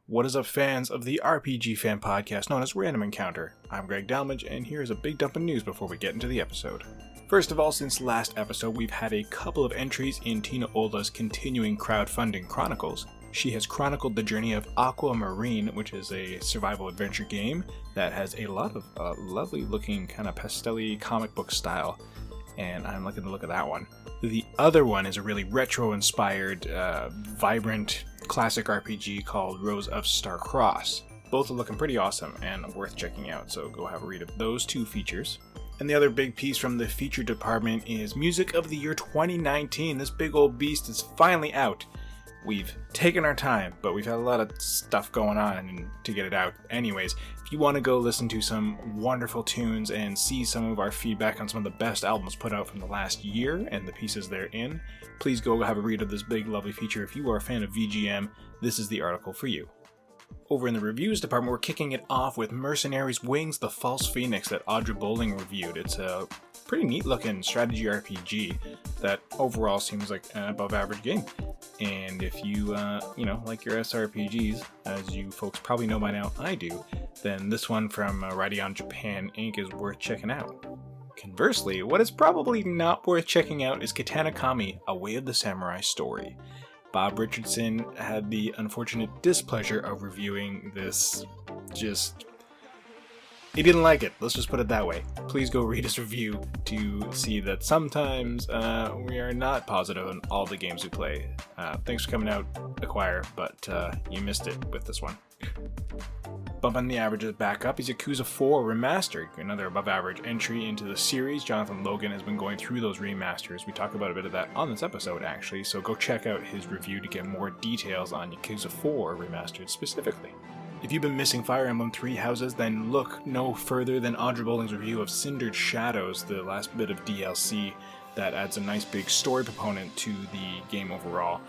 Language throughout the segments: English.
What is up, fans of the RPG fan podcast known as Random Encounter? I'm Greg Delmage, and here's a big dump of news before we get into the episode. First of all, since last episode, we've had a couple of entries in Tina Ola's continuing crowdfunding chronicles. She has chronicled the journey of Aquamarine, which is a survival adventure game that has a lot of lovely looking kind of pastel-y comic book style, and I'm liking the look of that one. The other one is a really retro-inspired, vibrant, classic RPG called Rose of Starcross. Both are looking pretty awesome and worth checking out, so go have a read of those two features. And the other big piece from the feature department is Music of the Year 2019. This big old beast is finally out. We've taken our time, but we've had a lot of stuff going on to get it out. Anyways, if you want to go listen to some wonderful tunes and see some of our feedback on some of the best albums put out from the last year and the pieces they're in, please go have a read of this big lovely feature. If you are a fan of VGM, this is the article for you. Over in the reviews department, we're kicking it off with Mercenaries Wings, The False Phoenix that Audra Bowling reviewed. It's a pretty neat looking strategy RPG that overall seems like an above average game. And if you, like your SRPGs, as you folks probably know by now, I do, then this one from Radeon Japan Inc. is worth checking out. Conversely, what is probably not worth checking out is Katana Kami, A Way of the Samurai Story. Bob Richardson had the unfortunate displeasure of reviewing this. He didn't like it, let's just put it that way. Please go read his review to see that sometimes we are not positive on all the games we play. Thanks for coming out, Acquire, but you missed it with this one. Bumping the averages back up is Yakuza 4 Remastered, another above-average entry into the series. Jonathan Logan has been going through those remasters. We talk about a bit of that on this episode, actually, so go check out his review to get more details on Yakuza 4 Remastered specifically. If you've been missing Fire Emblem Three Houses, then look no further than Audra Bowling's review of Cindered Shadows, the last bit of DLC that adds a nice big story component to the game overall.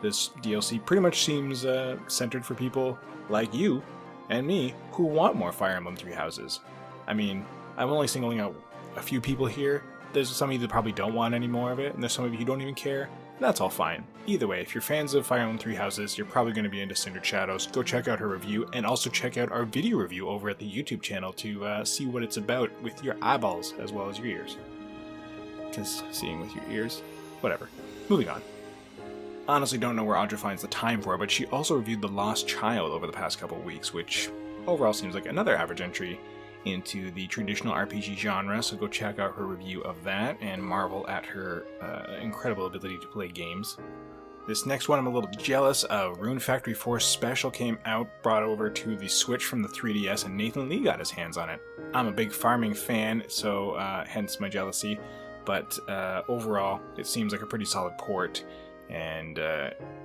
This DLC pretty much seems centered for people like you and me who want more Fire Emblem Three Houses. I mean, I'm only singling out a few people here. There's some of you that probably don't want any more of it, and there's some of you who don't even care. That's all fine. Either way, if you're fans of Fire Emblem Three Houses, you're probably going to be into Cindered Shadows. Go check out her review, and also check out our video review over at the YouTube channel to see what it's about with your eyeballs as well as your ears. Because seeing with your ears, whatever. Moving on. Honestly don't know where Audra finds the time for, but she also reviewed The Lost Child over the past couple of weeks, which overall seems like another average entry into the traditional RPG genre, so go check out her review of that and marvel at her incredible ability to play games. This next one I'm a little jealous of. Rune Factory 4 Special came out, brought over to the Switch from the 3DS, and Nathan Lee got his hands on it. I'm a big farming fan, so hence my jealousy, but overall it seems like a pretty solid port. And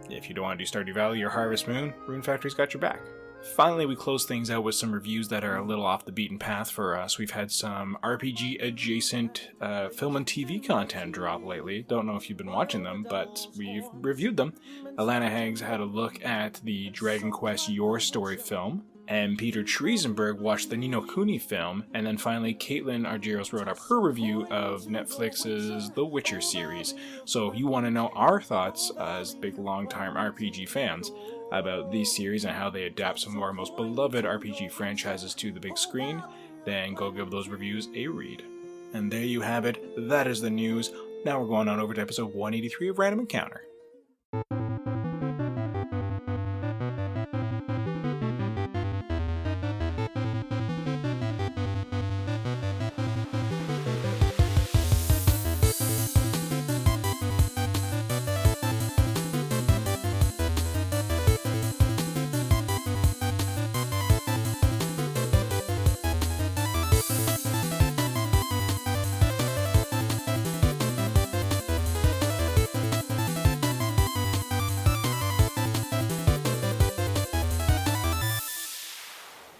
if you don't want to do Stardew Valley or Harvest Moon, Rune Factory's got your back. Finally, we close things out with some reviews that are a little off the beaten path for us. We've had some RPG-adjacent film and TV content drop lately. Don't know if you've been watching them, but we've reviewed them. Alana Hags had a look at the Dragon Quest Your Story film, and Peter Triesenberg watched the Ni no Kuni film, and then finally Caitlin Argyros wrote up her review of Netflix's The Witcher series. So if you want to know our thoughts as big long-time RPG fans about these series and how they adapt some of our most beloved RPG franchises to the big screen, then go give those reviews a read. And there you have it, that is the news. Now we're going on over to episode 183 of Random Encounter.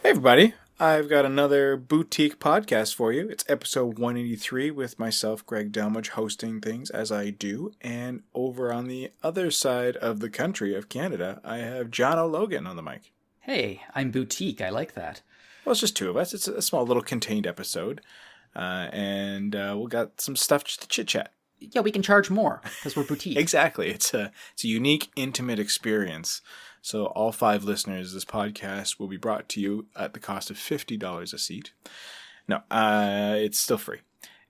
Hey everybody, I've got another boutique podcast for you. It's episode 183 with myself, Greg Delmage, hosting things as I do. And over on the other side of the country of Canada, I have Jono Logan on the mic. Hey, I'm boutique. I like that. Well, it's just two of us. It's a small little contained episode. And we'll got some stuff just to chit-chat. Yeah, we can charge more because we're boutique. Exactly. It's a unique, intimate experience. So all 5 listeners, this podcast will be brought to you at the cost of $50 a seat. No, it's still free.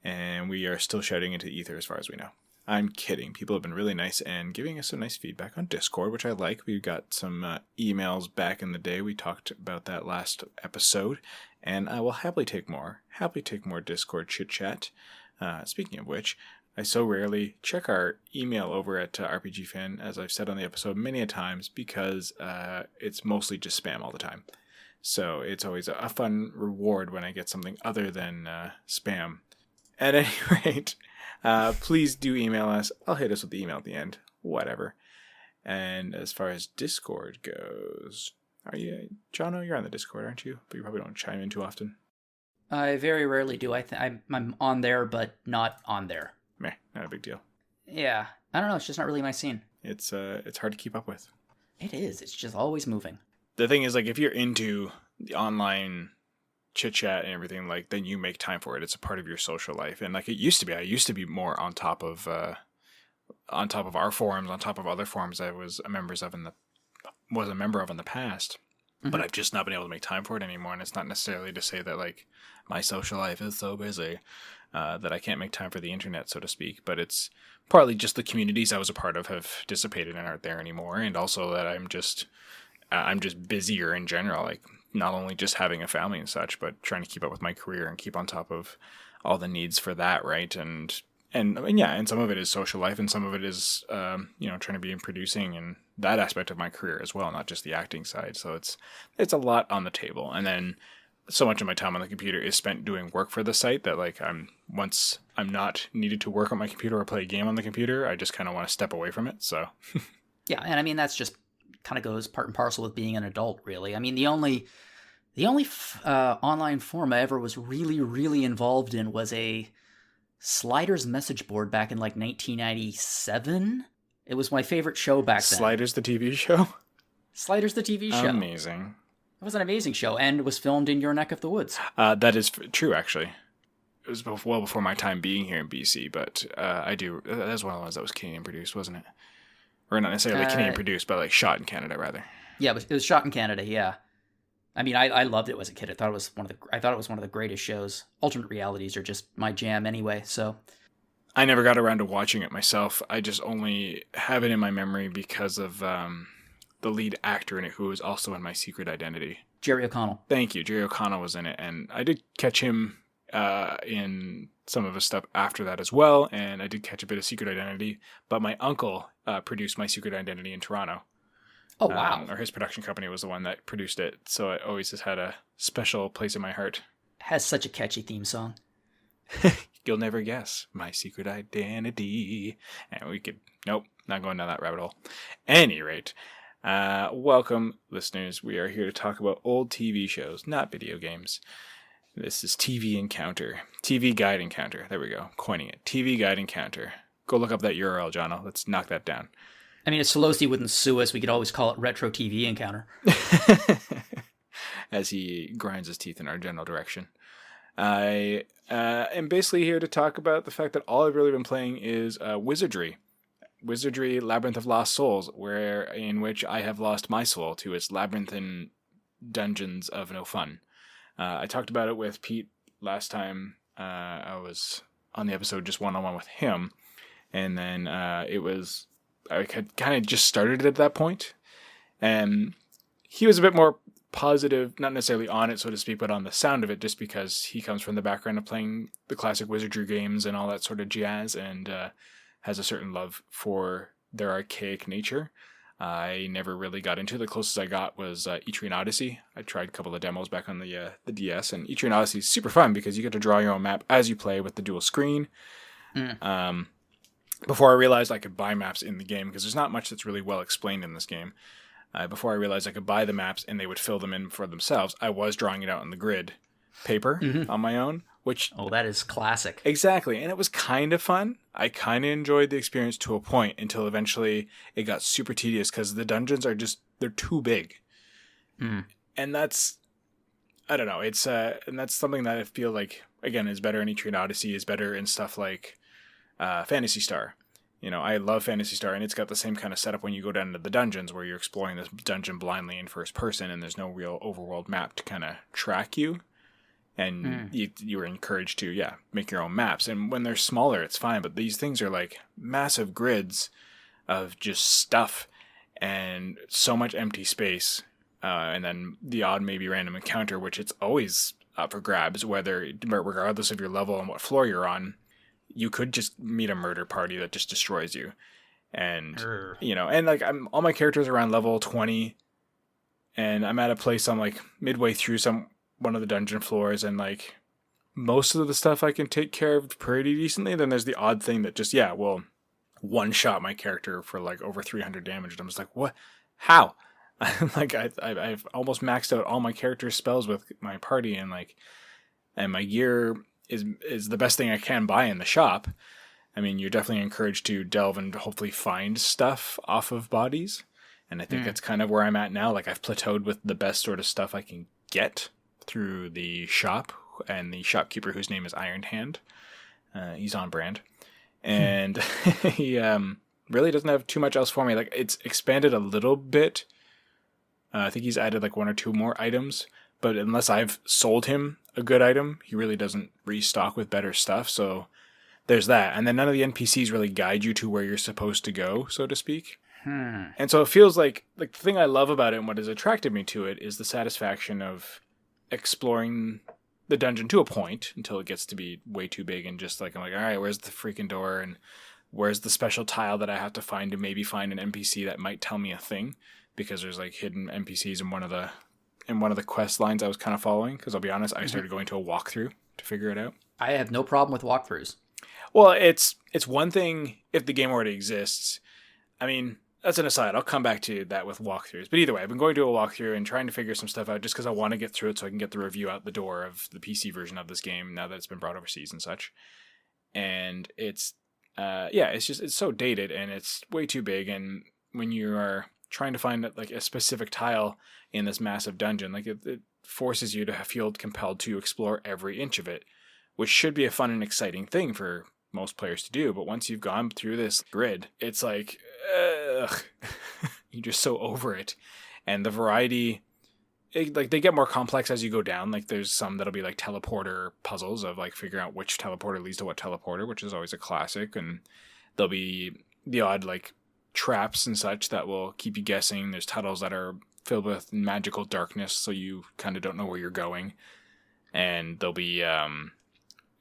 And we are still shouting into the ether as far as we know. I'm kidding. People have been really nice and giving us some nice feedback on Discord, which I like. We got some emails back in the day. We talked about that last episode. And I will happily take more Discord chit-chat. Speaking of which, I so rarely check our email over at RPG Fan, as I've said on the episode many a times, because it's mostly just spam all the time. So it's always a fun reward when I get something other than spam. At any rate, please do email us. I'll hit us with the email at the end. Whatever. And as far as Discord goes, are you, Jono? You're on the Discord, aren't you? But you probably don't chime in too often. I very rarely do. I'm on there, but not on there. Meh, not a big deal. Yeah, I don't know. It's just not really my scene. It's hard to keep up with. It is. It's just always moving. The thing is, like, if you're into the online chit chat and everything, like, then you make time for it. It's a part of your social life, and like it used to be. I used to be more on top of our forums, on top of other forums I was a member of in the past. Mm-hmm. But I've just not been able to make time for it anymore. And it's not necessarily to say that like my social life is so busy that I can't make time for the internet, so to speak. But it's partly just the communities I was a part of have dissipated and aren't there anymore, and also that I'm just busier in general. Like, not only just having a family and such, but trying to keep up with my career and keep on top of all the needs for that, right? And I mean, yeah, and some of it is social life, and some of it is, trying to be in producing and that aspect of my career as well, not just the acting side. So it's a lot on the table. And then so much of my time on the computer is spent doing work for the site that, like, once I'm not needed to work on my computer or play a game on the computer, I just kind of want to step away from it. So yeah, and I mean that's just kind of goes part and parcel with being an adult, really. I mean, the only online forum I ever was really, really involved in was a Sliders message board back in like 1997. It was my favorite show back then. Sliders, the TV show? Sliders, the TV show. Amazing. It was an amazing show, and was filmed in your neck of the woods. That is true, actually. It was well before my time being here in BC, but that was one of the ones that was Canadian produced, wasn't it? Or not necessarily Canadian produced, but like shot in Canada, rather. Yeah, it was shot in Canada, yeah. I mean, I loved it as a kid. I thought it was one of the greatest shows. Alternate realities are just my jam anyway, so. I never got around to watching it myself. I just only have it in my memory because of the lead actor in it, who was also in My Secret Identity. Jerry O'Connell. Thank you. Jerry O'Connell was in it, and I did catch him in some of his stuff after that as well, and I did catch a bit of Secret Identity, but my uncle produced My Secret Identity in Toronto. Oh, wow. Or his production company was the one that produced it, so it always has had a special place in my heart. Has such a catchy theme song. You'll never guess My Secret Identity. And nope, not going down that rabbit hole. Any rate, welcome, listeners. We are here to talk about old TV shows, not video games. This is TV Encounter. TV Guide Encounter. There we go. Coining it. TV Guide Encounter. Go look up that URL, Jono. Let's knock that down. I mean, if Solosty wouldn't sue us, we could always call it Retro TV Encounter. As he grinds his teeth in our general direction. I am basically here to talk about the fact that all I've really been playing is Wizardry. Wizardry, Labyrinth of Lost Souls, in which I have lost my soul to its labyrinthine dungeons of no fun. I talked about it with Pete last time I was on the episode just one-on-one with him, and then I had kind of just started it at that point, and he was a bit more positive, not necessarily on it, so to speak, but on the sound of it, just because he comes from the background of playing the classic Wizardry games and all that sort of jazz, and has a certain love for their archaic nature. I never really got into it. The closest I got was Etrian Odyssey. I tried a couple of demos back on the DS, and Etrian Odyssey is super fun because you get to draw your own map as you play with the dual screen. Before I realized I could buy maps in the game, because there's not much that's really well explained in this game. Before I realized I could buy the maps and they would fill them in for themselves, I was drawing it out on the grid paper on my own. Oh, that is classic. Exactly. And it was kind of fun. I kind of enjoyed the experience to a point until eventually it got super tedious because the dungeons they're too big. And that's, I don't know. It's, and that's something that I feel like, again, is better in Etrian Odyssey, is better in stuff like Phantasy Star. I love Phantasy Star, and it's got the same kind of setup when you go down into the dungeons where you're exploring this dungeon blindly in first person, and there's no real overworld map to kind of track you. And you were encouraged to, make your own maps. And when they're smaller, it's fine. But these things are like massive grids of just stuff and so much empty space. And then the odd maybe random encounter, which it's always up for grabs, regardless of your level and what floor you're on. You could just meet a murder party that just destroys you. And, and like all my characters are around level 20. And I'm at a place I'm like midway through one of the dungeon floors, and like most of the stuff I can take care of pretty decently. Then there's the odd thing that just will one shot my character for like over 300 damage, and I'm just like, what? How? Like I've almost maxed out all my character spells with my party, and my gear is the best thing I can buy in the shop. I mean, you're definitely encouraged to delve and hopefully find stuff off of bodies, and I think that's kind of where I'm at now. Like I've plateaued with the best sort of stuff I can get through the shop, and the shopkeeper, whose name is Iron Hand. He's on brand. And he really doesn't have too much else for me. Like, it's expanded a little bit. I think he's added like 1 or 2 more items, but unless I've sold him a good item, he really doesn't restock with better stuff. So there's that. And then none of the NPCs really guide you to where you're supposed to go, so to speak. And so it feels like the thing I love about it, and what has attracted me to it, is the satisfaction of exploring the dungeon to a point until it gets to be way too big, and just like, I'm like, all right, where's the freaking door, and where's the special tile that I have to find to maybe find an NPC that might tell me a thing, because there's like hidden NPCs in one of the quest lines I was kind of following. Because I'll be honest, I started going to a walkthrough to figure it out. I have no problem with walkthroughs. Well, it's one thing if the game already exists. I mean, that's an aside. I'll come back to that with walkthroughs. But either way, I've been going to a walkthrough and trying to figure some stuff out just because I want to get through it so I can get the review out the door of the PC version of this game now that it's been brought overseas and such. And it's, it's so dated and it's way too big. And when you are trying to find like a specific tile in this massive dungeon, like it forces you to feel compelled to explore every inch of it, which should be a fun and exciting thing for most players to do. But once you've gone through this grid, it's like, you're just so over it. And the variety, they get more complex as you go down. Like there's some that'll be like teleporter puzzles of like figuring out which teleporter leads to what teleporter, which is always a classic. And there'll be the odd like traps and such that will keep you guessing. There's tunnels that are filled with magical darkness, so you kind of don't know where you're going. And there'll be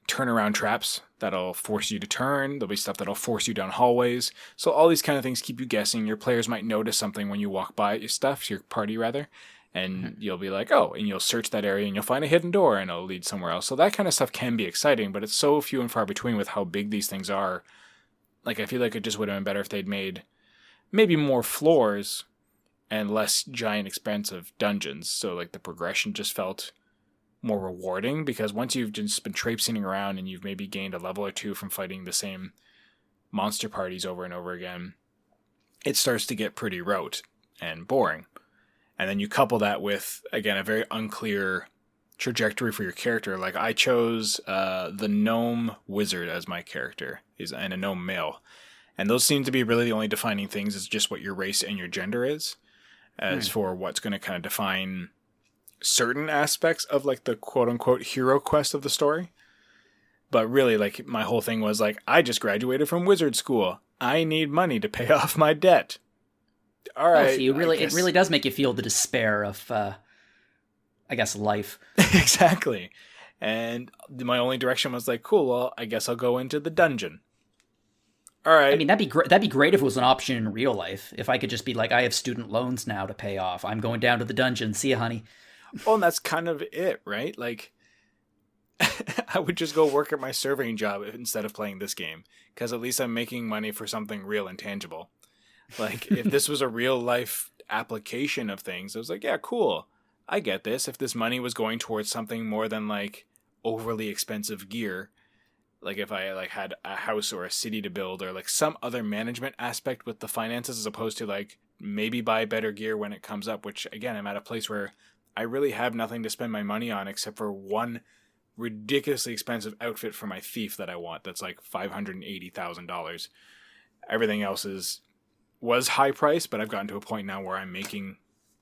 turnaround traps that'll force you to turn. There'll be stuff that'll force you down hallways. So all these kind of things keep you guessing. Your players might notice something when you walk by your party rather, and you'll be like, oh, and you'll search that area and you'll find a hidden door and it'll lead somewhere else. So that kind of stuff can be exciting, but it's so few and far between with how big these things are. Like, I feel like it just would have been better if they'd made maybe more floors and less giant expensive dungeons. So like the progression just felt more rewarding, because once you've just been traipsing around and you've maybe gained a level or 2 from fighting the same monster parties over and over again, it starts to get pretty rote and boring. And then you couple that with, again, a very unclear trajectory for your character. Like I chose the gnome wizard as my character, and a gnome male. And those seem to be really the only defining things, is just what your race and your gender is. As for what's going to kind of define certain aspects of like the quote unquote hero quest of the story. But really, like, my whole thing was like, I just graduated from wizard school. I need money to pay off my debt. All right. So it really does make you feel the despair of, I guess, life. Exactly. And my only direction was like, cool, well, I guess I'll go into the dungeon. All right. I mean, that'd be great if it was an option in real life. If I could just be like, I have student loans now to pay off. I'm going down to the dungeon. See ya, honey. Well, and that's kind of it, right? Like, I would just go work at my surveying job instead of playing this game, because at least I'm making money for something real and tangible. Like, if this was a real life application of things, I was like, yeah, cool. I get this. If this money was going towards something more than like overly expensive gear, like if I like had a house or a city to build, or like some other management aspect with the finances, as opposed to like maybe buy better gear when it comes up, which again, I'm at a place where I really have nothing to spend my money on except for one ridiculously expensive outfit for my thief that I want. That's like $580,000. Everything else was high price, but I've gotten to a point now where I'm making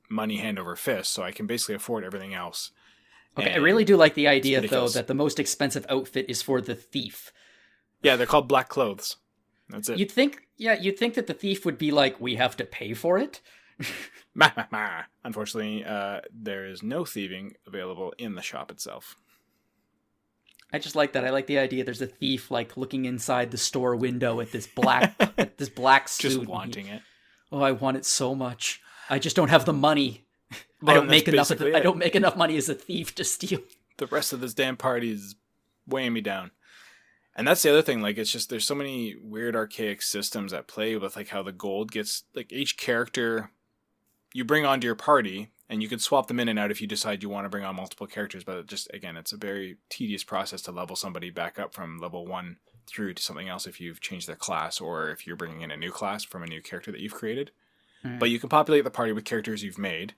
money hand over fist, so I can basically afford everything else. Okay, I really do like the idea, though, ridiculous. that the most expensive outfit is for the thief. Yeah, they're called black clothes. That's it. You'd think that the thief would be like, we have to pay for it? Unfortunately, there is no thieving available in the shop itself. I just like that. I like the idea there's a thief, like, looking inside the store window at this black suit. Just wanting it. Oh, I want it so much. I just don't have the money. Well, I don't make enough. basically I don't make enough money as a thief to steal. The rest of this damn party is weighing me down. And that's the other thing, like, it's just, there's so many weird archaic systems at play with, like, how the gold gets, like, each character you bring onto your party, and you can swap them in and out if you decide you want to bring on multiple characters, but just, again, it's a very tedious process to level somebody back up from level 1 through to something else if you've changed their class, or if you're bringing in a new class from a new character that you've created. Mm. But you can populate the party with characters you've made,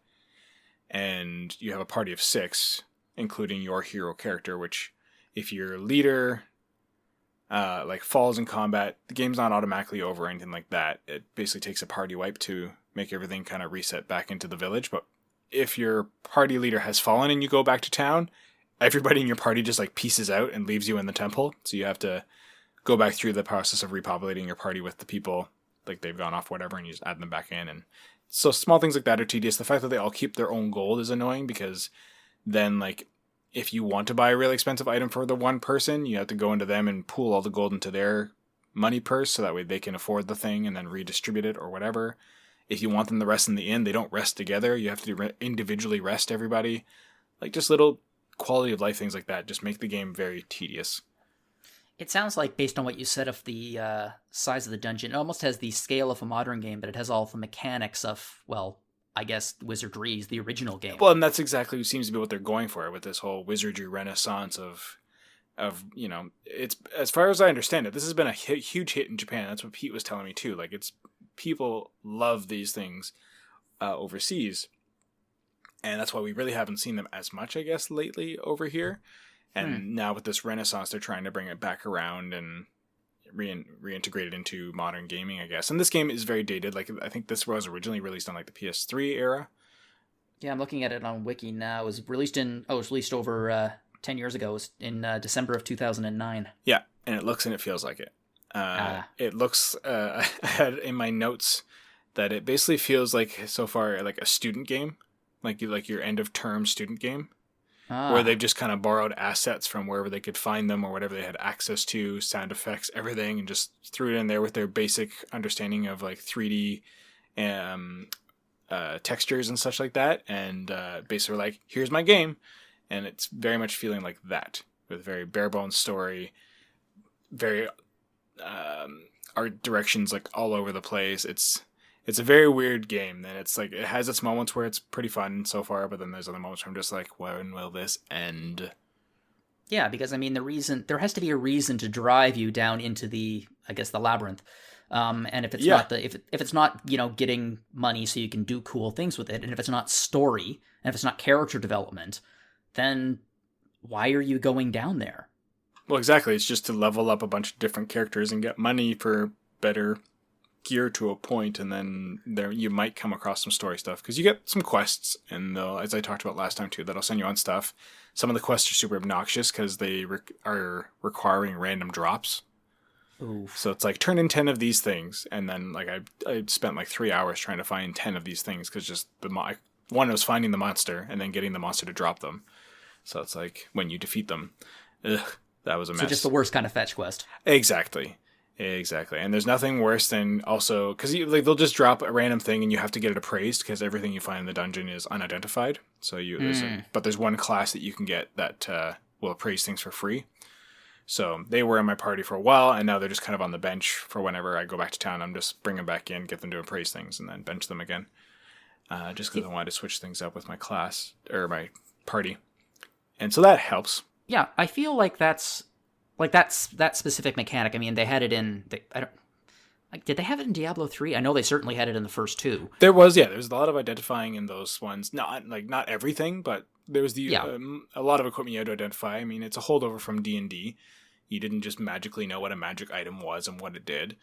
and you have a party of 6, including your hero character, which, if your leader like falls in combat, the game's not automatically over or anything like that. It basically takes a party wipe to make everything kind of reset back into the village. But if your party leader has fallen and you go back to town, everybody in your party just like pieces out and leaves you in the temple. So you have to go back through the process of repopulating your party with the people, like they've gone off, whatever, and you just add them back in. And so small things like that are tedious. The fact that they all keep their own gold is annoying, because then, like, if you want to buy a really expensive item for the one person, you have to go into them and pool all the gold into their money purse, so that way they can afford the thing and then redistribute it or whatever. If you want them to rest in the inn, they don't rest together. You have to individually rest everybody. Like, just little quality of life things like that just make the game very tedious. It sounds like, based on what you said of the size of the dungeon, it almost has the scale of a modern game, but it has all the mechanics of, well, I guess Wizardry's the original game. Well, and that's exactly what seems to be what they're going for with this whole Wizardry renaissance of you know, it's, as far as I understand it, this has been a huge hit in Japan. That's what Pete was telling me too. Like, it's, people love these things overseas, and that's why we really haven't seen them as much, I guess, lately over here. And now with this renaissance, they're trying to bring it back around and reintegrate it into modern gaming, I guess. And this game is very dated. Like, I think this was originally released on like the PS3 era. Yeah, I'm looking at it on Wiki now. It was released over 10 years ago. It was in December of 2009. Yeah, and it looks and it feels like it. It looks, I had in my notes that it basically feels like, so far, like a student game, like your end of term student game. Where they've just kind of borrowed assets from wherever they could find them or whatever they had access to, sound effects, everything, and just threw it in there with their basic understanding of like 3D textures and such like that. And basically like, here's my game. And it's very much feeling like that, with very bare bones story, very art directions like all over the place. It's a very weird game, and it's like, it has its moments where it's pretty fun so far, but then there's other moments where I'm just like, when will this end? Yeah, because I mean, there has to be a reason to drive you down into the labyrinth. And if it's not if it's not, you know, getting money so you can do cool things with it, and if it's not story, and if it's not character development, then why are you going down there? Well, exactly. It's just to level up a bunch of different characters and get money for better gear to a point, and then there you might come across some story stuff, because you get some quests, and as I talked about last time too, that'll send you on stuff. Some of the quests are super obnoxious because they are requiring random drops. Oof. So it's like, turn in 10 of these things, and then like I spent like 3 hours trying to find 10 of these things, because just one was finding the monster and then getting the monster to drop them. So it's like, when you defeat them, that was a mess. So just the worst kind of fetch quest. Exactly. And there's nothing worse than also, because they'll just drop a random thing and you have to get it appraised, because everything you find in the dungeon is unidentified. So but there's one class that you can get that will appraise things for free. So they were in my party for a while, and now they're just kind of on the bench for whenever I go back to town. I'm just bring them back in, get them to appraise things, and then bench them again. Just because I wanted to switch things up with my class or my party, and so that helps. Yeah, I feel like that's that specific mechanic. I mean, they had it in. Did they have it in Diablo 3? I know they certainly had it in the first 2. There was a lot of identifying in those ones. Not everything, but there was a lot of equipment you had to identify. I mean, it's a holdover from D&D. You didn't just magically know what a magic item was and what it did.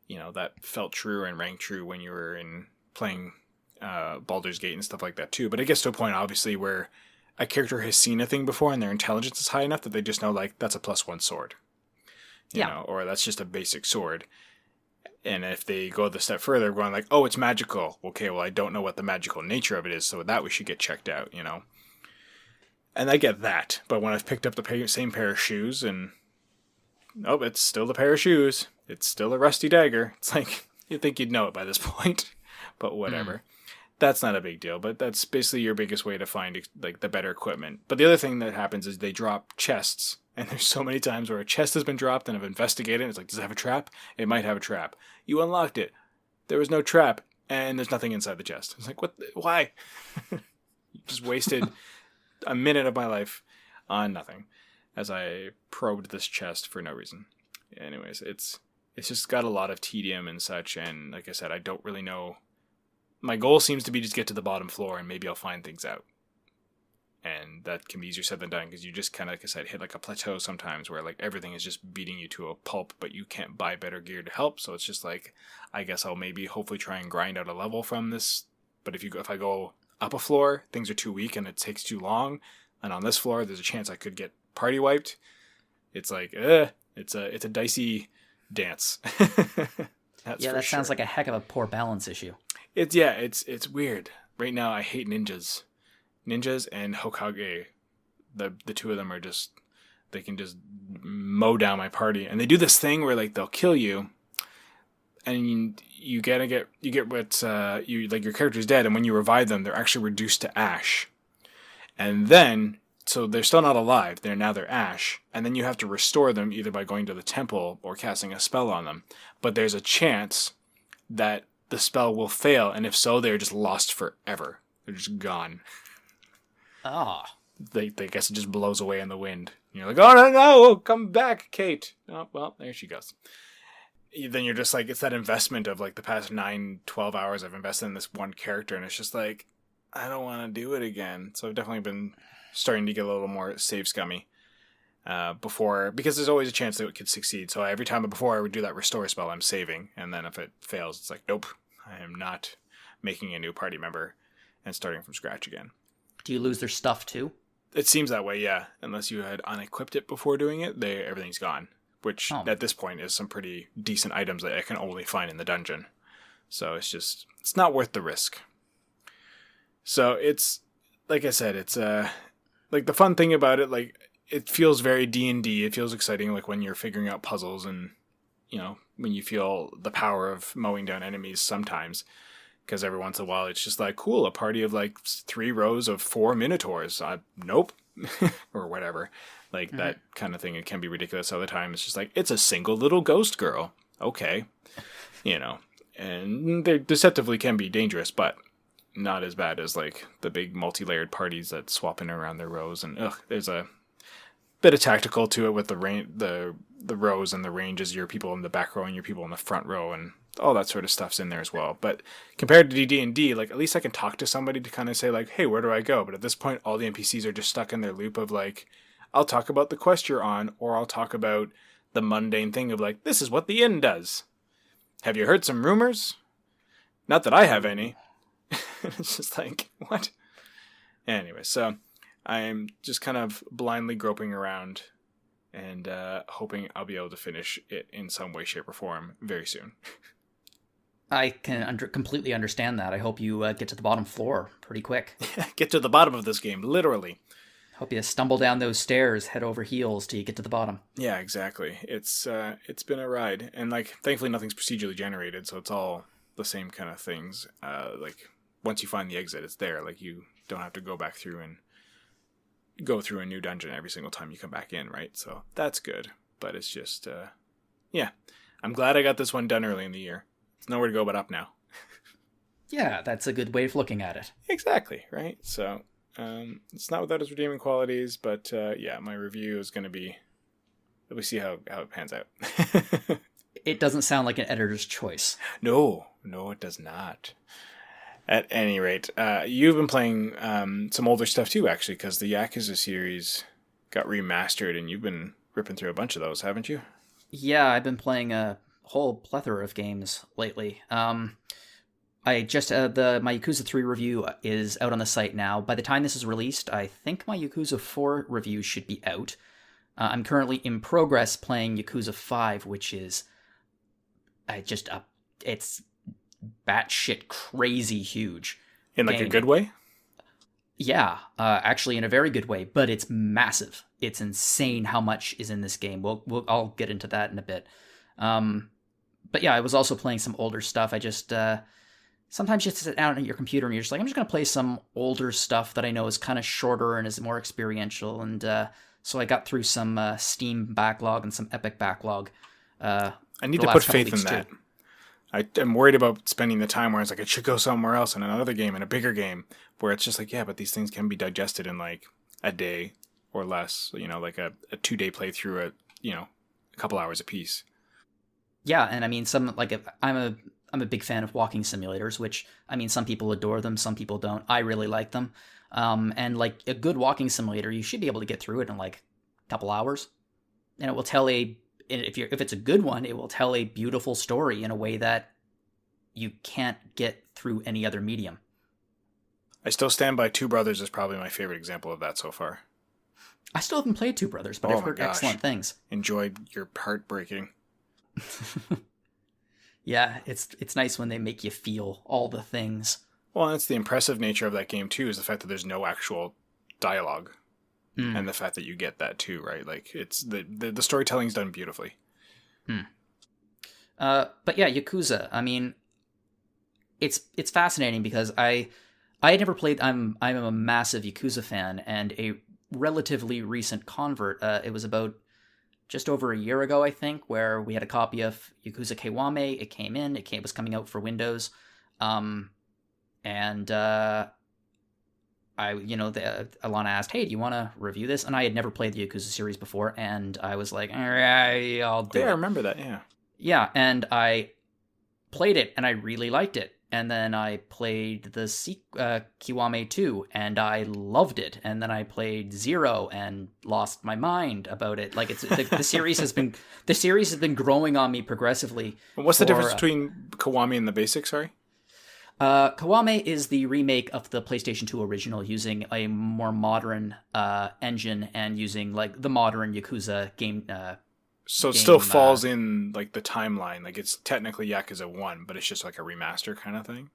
that felt true and rang true when you were in playing Baldur's Gate and stuff like that too. But it gets to a point, obviously, where a character has seen a thing before and their intelligence is high enough that they just know, like, that's a +1 sword. You know, or that's just a basic sword. And if they go the step further, going like, oh, it's magical. Okay, well, I don't know what the magical nature of it is, so that we should get checked out, And I get that. But when I've picked up the same pair of shoes and, oh, it's still the pair of shoes. It's still a rusty dagger. It's like, you'd think you'd know it by this point. But whatever. That's not a big deal, but that's basically your biggest way to find like the better equipment. But the other thing that happens is they drop chests, and there's so many times where a chest has been dropped and I've investigated. It's like, does it have a trap? It might have a trap. You unlocked it. There was no trap, and there's nothing inside the chest. It's like, what? Why? You just wasted a minute of my life on nothing as I probed this chest for no reason. Anyways, it's just got a lot of tedium and such, and like I said, I don't really know. My goal seems to be just get to the bottom floor and maybe I'll find things out. And that can be easier said than done because you just kind of, like I said, hit like a plateau sometimes where like everything is just beating you to a pulp, but you can't buy better gear to help. So it's just like, I guess I'll maybe hopefully try and grind out a level from this. But if I go up a floor, things are too weak and it takes too long. And on this floor, there's a chance I could get party wiped. It's like, it's a dicey dance. That sounds like a heck of a poor balance issue. It's weird. Right now, I hate ninjas and Hokage. The two of them are just, they can just mow down my party, and they do this thing where like they'll kill you, and you get what your character's dead, and when you revive them, they're actually reduced to ash, and then so they're still not alive. They're ash, and then you have to restore them either by going to the temple or casting a spell on them. But there's a chance that the spell will fail, and if so, they're just lost forever. They're just gone. They guess it just blows away in the wind. And you're like, oh no, come back, Kate. Oh, well, there she goes. Then you're just like, it's that investment of like the past 9-12 hours I've invested in this one character, and it's just like, I don't want to do it again. So I've definitely been starting to get a little more save scummy before, because there's always a chance that it could succeed. So every time before I would do that restore spell, I'm saving, and then if it fails, it's like, nope, I am not making a new party member and starting from scratch again. Do you lose their stuff too? It seems that way, yeah. Unless you had unequipped it before doing it, everything's gone. Which, at this point, is some pretty decent items that I can only find in the dungeon. So it's not worth the risk. So it's, like I said, it's, like the fun thing about it, like, it feels very D&D. It feels exciting, like when you're figuring out puzzles and, when you feel the power of mowing down enemies sometimes. Because every once in a while, it's just like, cool, a party of like 3 rows of 4 minotaurs. Nope. Or whatever. Like that kind of thing. It can be ridiculous other times. It's just like, it's a single little ghost girl. Okay. And they deceptively can be dangerous, but not as bad as like the big multi-layered parties that swap in around their rows. And there's a bit of tactical to it with the rows and the ranges, your people in the back row and your people in the front row, and all that sort of stuff's in there as well. But compared to D&D, like, at least I can talk to somebody to kind of say like, hey, where do I go? But at this point, all the NPCs are just stuck in their loop of like, I'll talk about the quest you're on, or I'll talk about the mundane thing of like, this is what the inn does. Have you heard some rumors? Not that I have any. It's just like, what? Anyway, so I am just kind of blindly groping around and hoping I'll be able to finish it in some way, shape, or form very soon. I can completely understand that. I hope you get to the bottom floor pretty quick. Get to the bottom of this game, literally. Hope you stumble down those stairs, head over heels till you get to the bottom. Yeah, exactly. It's been a ride, and like thankfully nothing's procedurally generated, so it's all the same kind of things. Like once you find the exit, it's there. Like you don't have to go back through and go through a new dungeon every single time you come back in, right? So that's good. But it's just, yeah. I'm glad I got this one done early in the year. It's nowhere to go but up now. Yeah, that's a good way of looking at it. Exactly, right? So it's not without its redeeming qualities, but yeah, my review is going to be, we'll see how it pans out. It doesn't sound like an editor's choice. No, it does not. At any rate, you've been playing some older stuff too, actually, because the Yakuza series got remastered, and you've been ripping through a bunch of those, haven't you? Yeah, I've been playing whole plethora of games lately. I just my Yakuza 3 review is out on the site now. By the time this is released, I think my Yakuza 4 review should be out. I'm currently in progress playing Yakuza 5, which is it's batshit crazy huge. In like a good way? Yeah, actually in a very good way, but it's massive. It's insane how much is in this game. I'll get into that in a bit. But yeah, I was also playing some older stuff. I just sometimes you sit down at your computer and you're just like, I'm just going to play some older stuff that I know is kind of shorter and is more experiential. And so I got through some Steam backlog and some Epic backlog. I need to put faith in that. I'm worried about spending the time where it's like, I should go somewhere else in another game, in a bigger game, where it's just like, yeah, but these things can be digested in like a day or less, like a 2-day playthrough at, a couple hours a piece. Yeah, and I mean, I'm a big fan of walking simulators, which, I mean, some people adore them, some people don't. I really like them. And like a good walking simulator, you should be able to get through it in like a couple hours. And it will tell if it's a good one, it will tell a beautiful story in a way that you can't get through any other medium. I still stand by Two Brothers as probably my favorite example of that so far. I still haven't played Two Brothers, but I've heard excellent things. Enjoy your heartbreaking. Yeah, it's nice when they make you feel all the things. Well, that's the impressive nature of that game too, is the fact that there's no actual dialogue. And the fact that you get that too, right? Like, it's the storytelling's done beautifully. But yeah, Yakuza. I mean, it's fascinating because I had never played. I'm a massive Yakuza fan and a relatively recent convert. It was about just over a year ago, I think, where we had a copy of Yakuza Kiwame. It came in. It was coming out for Windows, and Alana asked, "Hey, do you want to review this?" And I had never played the Yakuza series before, and I was like, "All right, I'll do it." Yeah, I remember that. Yeah. Yeah, and I played it, and I really liked it. And then I played the Kiwame 2, and I loved it. And then I played 0 and lost my mind about it. Like the series has been growing on me progressively. What's the difference between Kiwame and the basic? Sorry. Kiwame is the remake of the PlayStation 2 original, using a more modern engine and using like the modern Yakuza game. So it still falls in like the timeline. Like, it's technically Yakuza 1, but it's just like a remaster kind of thing.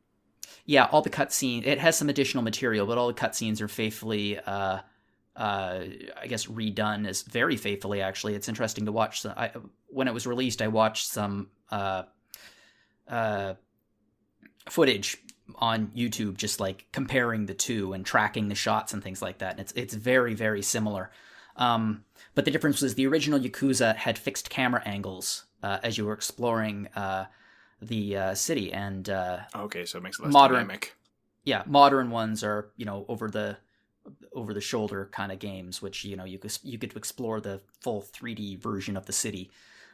Yeah, all the cutscenes. It has some additional material, but all the cutscenes are faithfully, I guess, redone. Is very faithfully, actually. It's interesting to watch. When it was released, I watched some footage on YouTube, just like comparing the two and tracking the shots and things like that. And it's very, very similar. But the difference was the original Yakuza had fixed camera angles as you were exploring the city, and okay, so it makes it less dynamic. Yeah, modern ones are over the shoulder kind of games, which you could explore the full 3D version of the city,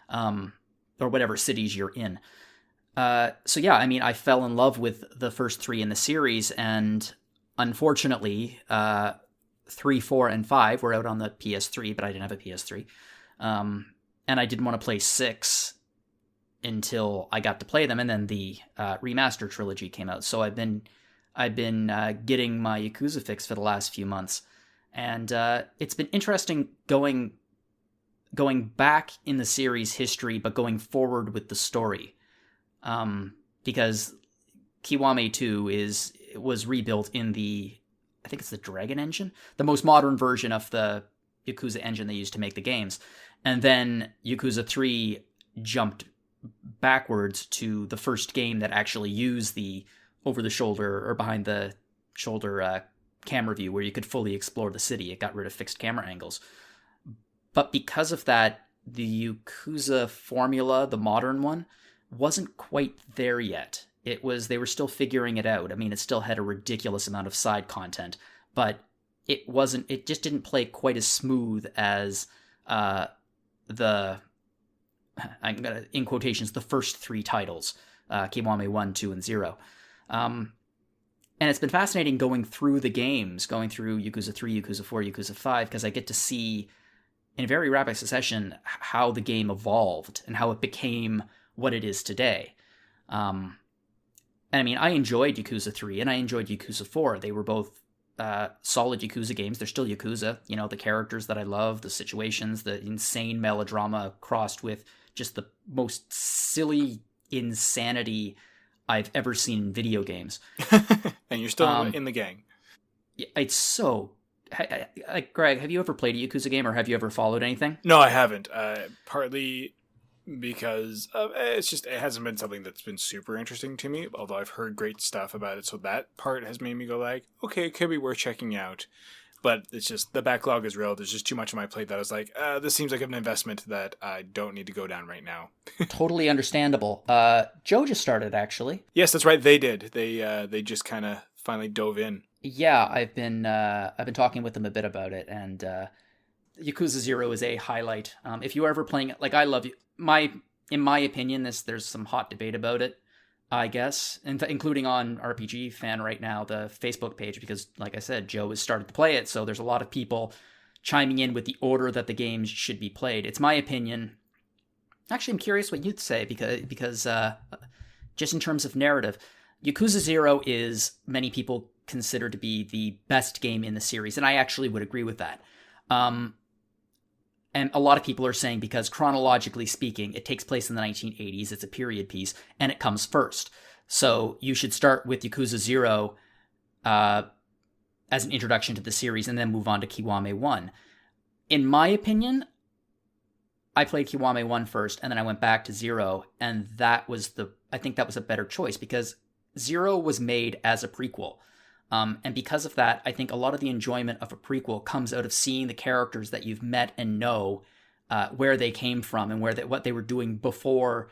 or whatever cities you're in. So yeah, I mean, I fell in love with the first 3 in the series, and unfortunately, 3, 4, and 5 were out on the PS3, but I didn't have a PS3. And I didn't want to play 6 until I got to play them, and then the remaster trilogy came out. So I've been getting my Yakuza fix for the last few months, and it's been interesting going back in the series history, but going forward with the story, because Kiwame 2 was rebuilt in I think it's the Dragon engine, the most modern version of the Yakuza engine they used to make the games. And then Yakuza 3 jumped backwards to the first game that actually used the over-the-shoulder or behind-the-shoulder camera view where you could fully explore the city. It got rid of fixed camera angles. But because of that, the Yakuza formula, the modern one, wasn't quite there yet. They were still figuring it out. I mean, it still had a ridiculous amount of side content, but it just didn't play quite as smooth as I'm gonna, in quotations, the first 3 titles, Kiwame 1, 2, and 0. And it's been fascinating going through the games, going through Yakuza 3, Yakuza 4, Yakuza 5, because I get to see in very rapid succession how the game evolved and how it became what it is today. And I mean, I enjoyed Yakuza 3 and I enjoyed Yakuza 4. They were both solid Yakuza games. They're still Yakuza. You know, the characters that I love, the situations, the insane melodrama crossed with just the most silly insanity I've ever seen in video games. And you're still in the gang. It's so... Like, Greg, have you ever played a Yakuza game or have you ever followed anything? No, I haven't. Partly because it hasn't been something that's been super interesting to me, although I've heard great stuff about it. So that part has made me go like, okay, it could be worth checking out. But it's just, the backlog is real. There's just too much on my plate that I was like, this seems like an investment that I don't need to go down right now. Totally understandable. Joe just started, actually. Yes, that's right. They did. They just kind of finally dove in. Yeah, I've been talking with them a bit about it, and Yakuza 0 is a highlight. If you are ever playing it, like, I love in my opinion, there's some hot debate about it, I guess, including on RPG Fan right now, the Facebook page, because, like I said, Joe has started to play it, so there's a lot of people chiming in with the order that the games should be played. It's my opinion. Actually, I'm curious what you'd say, because just in terms of narrative, Yakuza 0 is, many people consider to be the best game in the series, and I actually would agree with that. And a lot of people are saying because chronologically speaking, it takes place in the 1980s, it's a period piece, and it comes first. So you should start with Yakuza 0 as an introduction to the series and then move on to Kiwame 1. In my opinion, I played Kiwame 1 first, and then I went back to 0, and I think that was a better choice because 0 was made as a prequel. And because of that, I think a lot of the enjoyment of a prequel comes out of seeing the characters that you've met and know where they came from and what they were doing before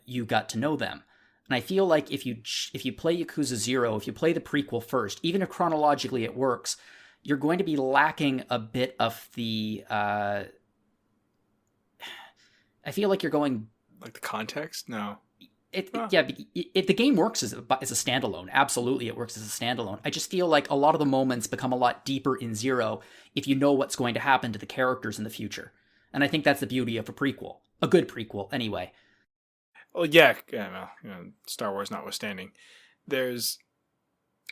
you got to know them. And I feel like if you play Yakuza 0, if you play the prequel first, even if chronologically it works, you're going to be lacking a bit of the... I feel like you're going... Like the context? No. The game works as a standalone. Absolutely, it works as a standalone. I just feel like a lot of the moments become a lot deeper in 0 if you know what's going to happen to the characters in the future. And I think that's the beauty of a prequel. A good prequel, anyway. Well, yeah, Star Wars notwithstanding. There's...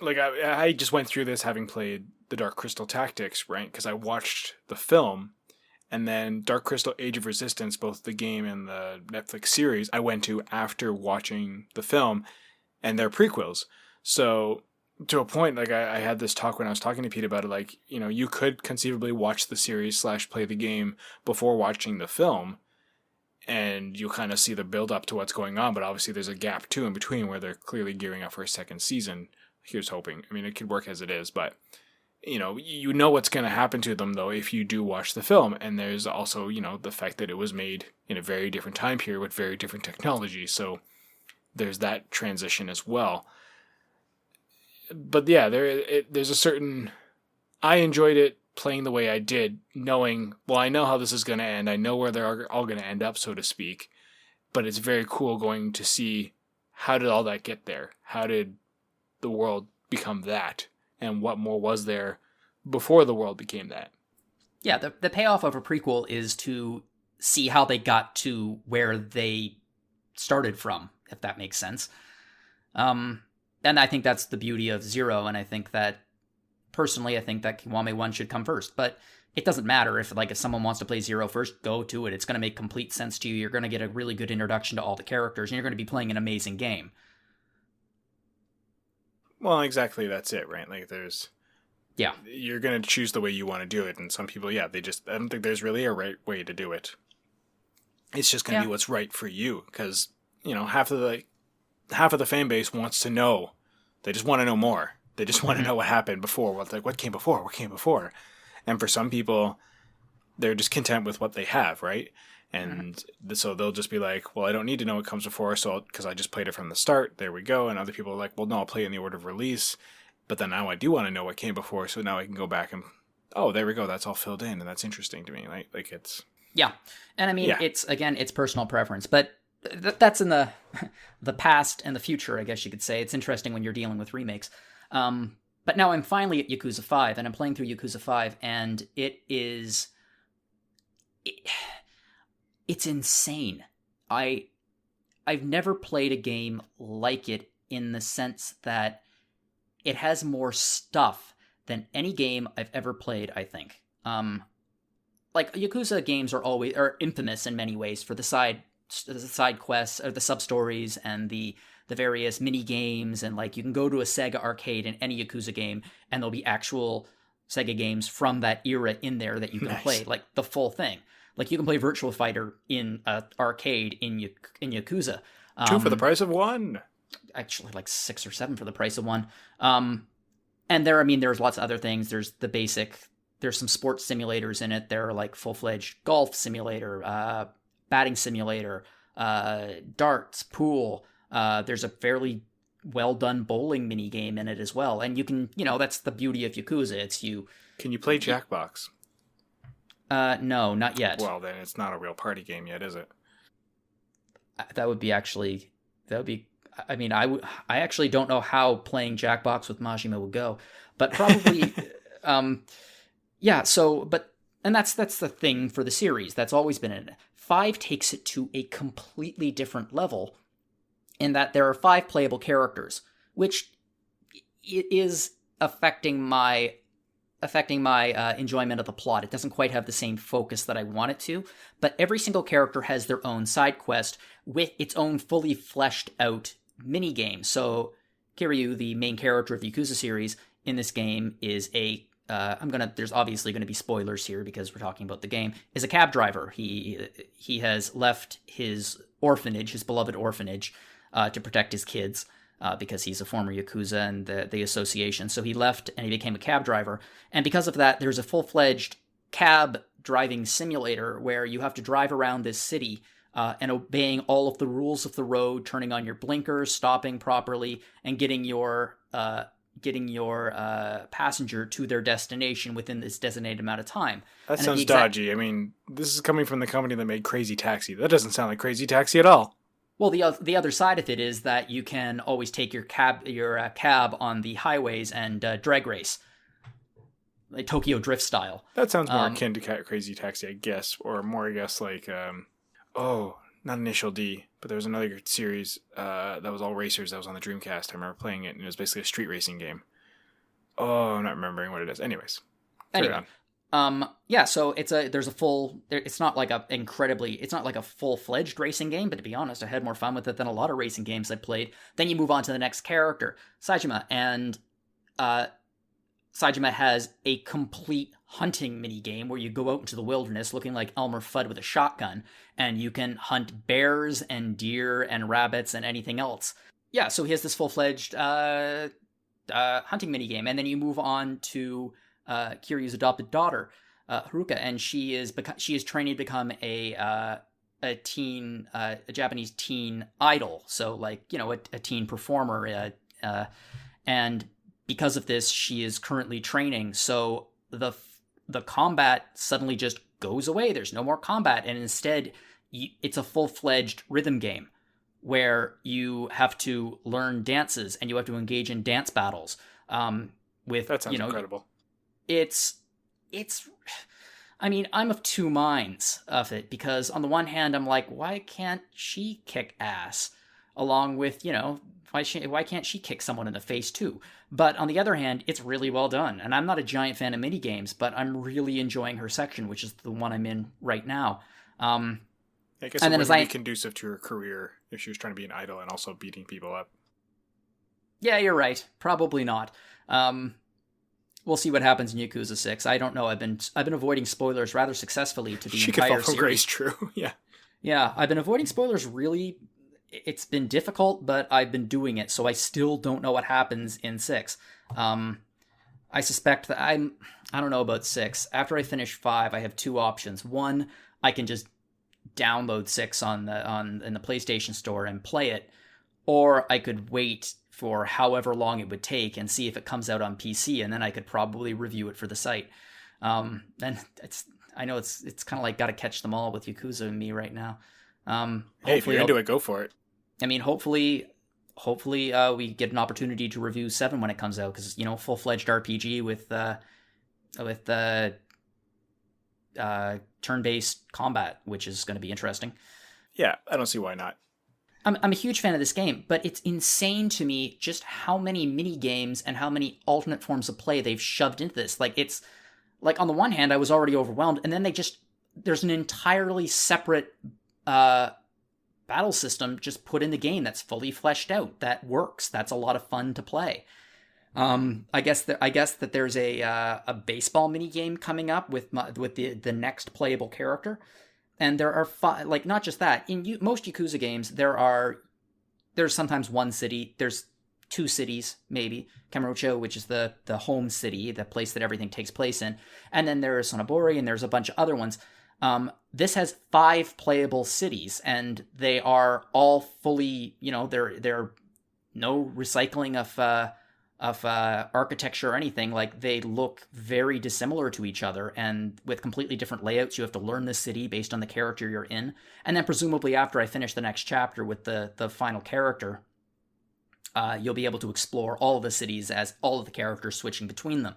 Like, I just went through this having played the Dark Crystal Tactics, right? Because I watched the film... And then Dark Crystal Age of Resistance, both the game and the Netflix series, I went to after watching the film, and they're prequels. So to a point, like I had this talk when I was talking to Pete about it, like, you know, you could conceivably watch the series / play the game before watching the film, and you'll kind of see the build up to what's going on. But obviously there's a gap too in between where they're clearly gearing up for a second season. Here's hoping. I mean, it could work as it is, but... You know what's going to happen to them, though, if you do watch the film. And there's also, the fact that it was made in a very different time period with very different technology. So there's that transition as well. But yeah, there's a certain... I enjoyed it playing the way I did, knowing, well, I know how this is going to end. I know where they're all going to end up, so to speak. But it's very cool going to see how did all that get there? How did the world become that? And what more was there before the world became that? Yeah, the payoff of a prequel is to see how they got to where they started from, if that makes sense. And I think that's the beauty of 0, and I think that, personally, I think that Kiwame 1 should come first. But it doesn't matter if someone wants to play 0 first, go to it. It's going to make complete sense to you. You're going to get a really good introduction to all the characters, and you're going to be playing an amazing game. Well, exactly. That's it, right? Like, yeah, you're going to choose the way you want to do it. And some people, I don't think there's really a right way to do it. It's just going to be what's right for you. Because, half of the fan base wants to know. They just want to know more. They just want to know what happened before. What came before? What came before? And for some people, they're just content with what they have, right? And so they'll just be like, well, I don't need to know what comes before, because I just played it from the start. There we go. And other people are like, well, no, I'll play it in the order of release. But then now I do want to know what came before, so now I can go back and, oh, there we go. That's all filled in, and that's interesting to me. Like it's... Yeah. And I mean, it's personal preference. But that's in the past and the future, I guess you could say. It's interesting when you're dealing with remakes. But now I'm finally at Yakuza 5, and I'm playing through Yakuza 5, and it is... It's insane. I I've never played a game like it in the sense that it has more stuff than any game I've ever played, I think. Like Yakuza games are infamous in many ways for the side quests or the sub stories and the various mini games, and like you can go to a Sega arcade in any Yakuza game and there'll be actual Sega games from that era in there that you can play, like the full thing. Like you can play Virtua Fighter in an arcade in Yakuza. 2 for the price of 1. Actually, like 6 or 7 for the price of 1. And there's lots of other things. There's the basic. There's some sports simulators in it. There are like full-fledged golf simulator, batting simulator, darts, pool. There's a fairly well-done bowling mini game in it as well. And you can, that's the beauty of Yakuza. It's you. Can you play Jackbox? No, not yet. Well, then it's not a real party game yet, is it? That would be. I mean, I actually don't know how playing Jackbox with Majima would go, but probably, yeah. So, and that's the thing for the series. That's always been in it. 5 takes it to a completely different level, in that there are 5 playable characters, which is affecting my enjoyment of the plot. It doesn't quite have the same focus that I want it to, but every single character has their own side quest with its own fully fleshed out mini game. So Kiryu, the main character of the Yakuza series in this game, is there's obviously going to be spoilers here because we're talking about the game, is a cab driver. He has left his orphanage, his beloved orphanage, to protect his kids. Because he's a former Yakuza and the association. So he left and he became a cab driver. And because of that, there's a full-fledged cab driving simulator where you have to drive around this city and obeying all of the rules of the road, turning on your blinkers, stopping properly, and getting your passenger to their destination within this designated amount of time. That sounds dodgy. I mean, this is coming from the company that made Crazy Taxi. That doesn't sound like Crazy Taxi at all. Well, the other side of it is that you can always take your cab on the highways and drag race, like Tokyo Drift style. That sounds more akin to Crazy Taxi, I guess, or more, I guess, like not Initial D, but there was another series that was all racers that was on the Dreamcast. I remember playing it, and it was basically a street racing game. Oh, I'm not remembering what it is. Anyways, carry on. Yeah, so it's not like a full-fledged racing game, but to be honest, I had more fun with it than a lot of racing games I played. Then you move on to the next character, Saejima, and Saejima has a complete hunting minigame where you go out into the wilderness looking like Elmer Fudd with a shotgun, and you can hunt bears and deer and rabbits and anything else. Yeah, so he has this full-fledged hunting minigame, and then you move on to Kiryu's adopted daughter, Haruka, and she is training to become a Japanese teen idol, so like a teen performer, and because of this, she is currently training. So the combat suddenly just goes away. There's no more combat, and instead, it's a full-fledged rhythm game where you have to learn dances and you have to engage in dance battles. That sounds incredible. I mean, I'm of two minds of it, because on the one hand, I'm like, why can't she kick ass? Along with, why can't she kick someone in the face too? But on the other hand, it's really well done. And I'm not a giant fan of minigames, but I'm really enjoying her section, which is the one I'm in right now. I guess it wouldn't be conducive to her career if she was trying to be an idol and also beating people up. Yeah, you're right. Probably not. We'll see what happens in Yakuza 6. I don't know. I've been avoiding spoilers rather successfully to the she entire could fall from series. grace, true. Yeah. Yeah, I've been avoiding spoilers really. It's been difficult, but I've been doing it, so I still don't know what happens in 6. I suspect that I don't know about 6. After I finish 5, I have two options. One, I can just download 6 in the PlayStation Store and play it, or I could wait for however long it would take and see if it comes out on PC, and then I could probably review it for the site. And I know it's kind of like got to catch them all with Yakuza and me right now. Hey, if you're into it, go for it. I mean, hopefully we get an opportunity to review 7 when it comes out, because full-fledged RPG with turn-based combat, which is going to be interesting. Yeah, I don't see why not. I'm a huge fan of this game, but it's insane to me just how many mini games and how many alternate forms of play they've shoved into this. Like, it's like, on the one hand, I was already overwhelmed, and then there's an entirely separate battle system just put in the game that's fully fleshed out, that works, that's a lot of fun to play. I guess that there's a baseball mini game coming up with the next playable character. And there are like, not just that, in most Yakuza games, there's sometimes one city, there's two cities, maybe. Kamurocho, which is the home city, the place that everything takes place in. And then there's Sonobori, and there's a bunch of other ones. This has 5 playable cities, and they are all fully, they're no recycling of architecture or anything. Like, they look very dissimilar to each other, and with completely different layouts. You have to learn the city based on the character you're in, and then presumably after I finish the next chapter with the final character, you'll be able to explore all of the cities as all of the characters switching between them.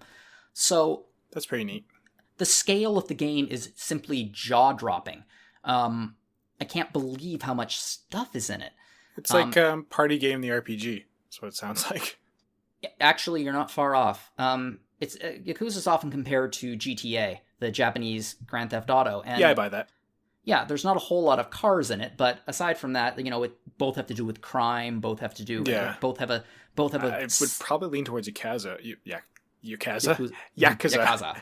So that's pretty neat. The scale of the game is simply jaw-dropping. I can't believe how much stuff is in it. It's like Party Game the RPG. That's what it sounds like. Actually, you're not far off. It's Yakuza is often compared to GTA, the Japanese Grand Theft Auto. And yeah, I buy that. Yeah, there's not a whole lot of cars in it, but aside from that, it both have to do with crime. Both have to do. Yeah. Both have a. I would probably lean towards Yakuza. Yakuza. Yakisoba.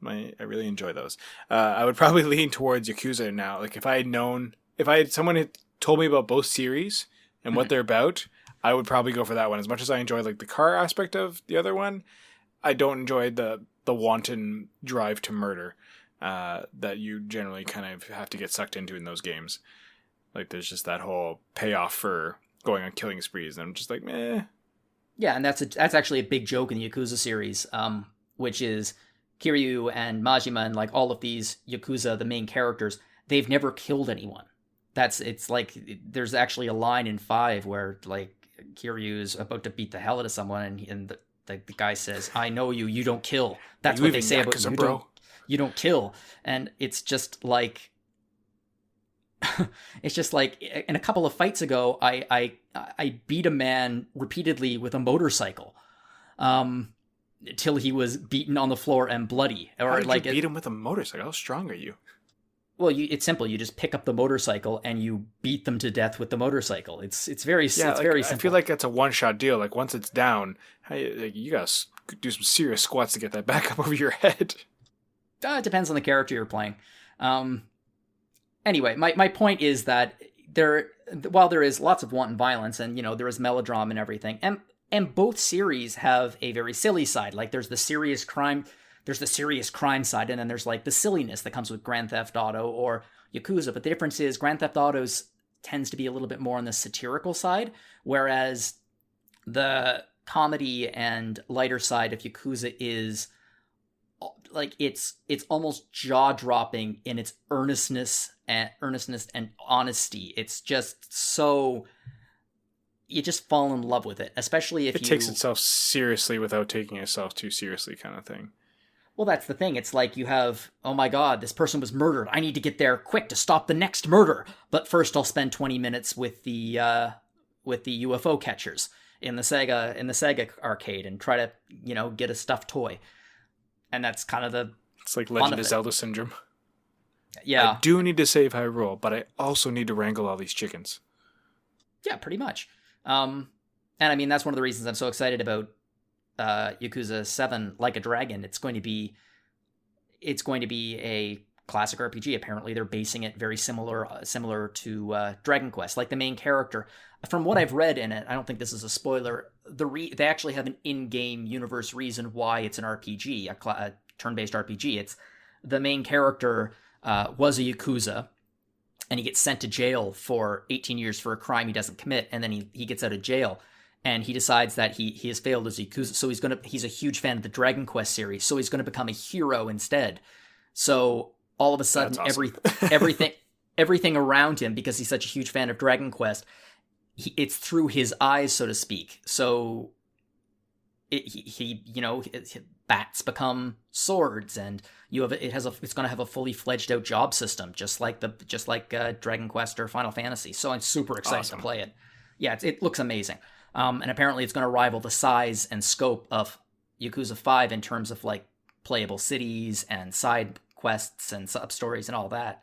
I really enjoy those. I would probably lean towards Yakuza now. Like, if someone had told me about both series and what they're about, I would probably go for that one. As much as I enjoy like the car aspect of the other one, I don't enjoy the wanton drive to murder that you generally kind of have to get sucked into in those games. Like, there's just that whole payoff for going on killing sprees, and I'm just like, meh. Yeah, and that's actually a big joke in the Yakuza series, which is Kiryu and Majima and like all of these Yakuza, the main characters, they've never killed anyone. It's like, there's actually a line in 5 where like Kiryu is about to beat the hell out of someone, and the guy says, "I know you. You don't kill." That's what they say about you. Bro. You don't kill, and it's just like. It's just like, in a couple of fights ago, I beat a man repeatedly with a motorcycle, till he was beaten on the floor and bloody. How did you beat him with a motorcycle? How strong are you? Well, it's simple. You just pick up the motorcycle and you beat them to death with the motorcycle. It's very simple. I feel like that's a one-shot deal. Like, once it's down, you gotta do some serious squats to get that back up over your head. It depends on the character you're playing. Anyway, my point is that while there is lots of wanton violence and, there is melodrama and everything, and both series have a very silly side. Like, there's the serious crime side, and then there's like the silliness that comes with Grand Theft Auto or Yakuza. But the difference is Grand Theft Auto tends to be a little bit more on the satirical side, whereas the comedy and lighter side of Yakuza is like, it's almost jaw-dropping in its earnestness and honesty. It's just so, you just fall in love with it, especially if it takes itself seriously without taking itself too seriously, kind of thing. Well, that's the thing. It's like, you have, oh my god, this person was murdered. I need to get there quick to stop the next murder. But first, I'll spend 20 minutes with the UFO catchers in the Sega arcade and try to, get a stuffed toy. And that's kind of it's like Legend of Zelda syndrome. Yeah. I do need to save Hyrule, but I also need to wrangle all these chickens. Yeah, pretty much. And I mean, that's one of the reasons I'm so excited about Yakuza 7 Like a Dragon. It's going to be a classic RPG. Apparently they're basing it very similar to Dragon Quest. Like, the main character, from what I've read in it, I don't think this is a spoiler, they actually have an in-game universe reason why it's an RPG, a turn-based RPG. It's the main character was a Yakuza, and he gets sent to jail for 18 years for a crime he doesn't commit, and then he gets out of jail, and he decides that he has failed as a Yakuza, so he's a huge fan of the Dragon Quest series, so he's going to become a hero instead. So all of a sudden, awesome. everything around him, because he's such a huge fan of Dragon Quest, it's through his eyes, so to speak. So he bats become swords, and it's going to have a fully fledged out job system, just like Dragon Quest or Final Fantasy. So I'm super excited to play it. Yeah, it looks amazing. And apparently it's going to rival the size and scope of Yakuza 5 in terms of like playable cities and side quests and sub stories and all that.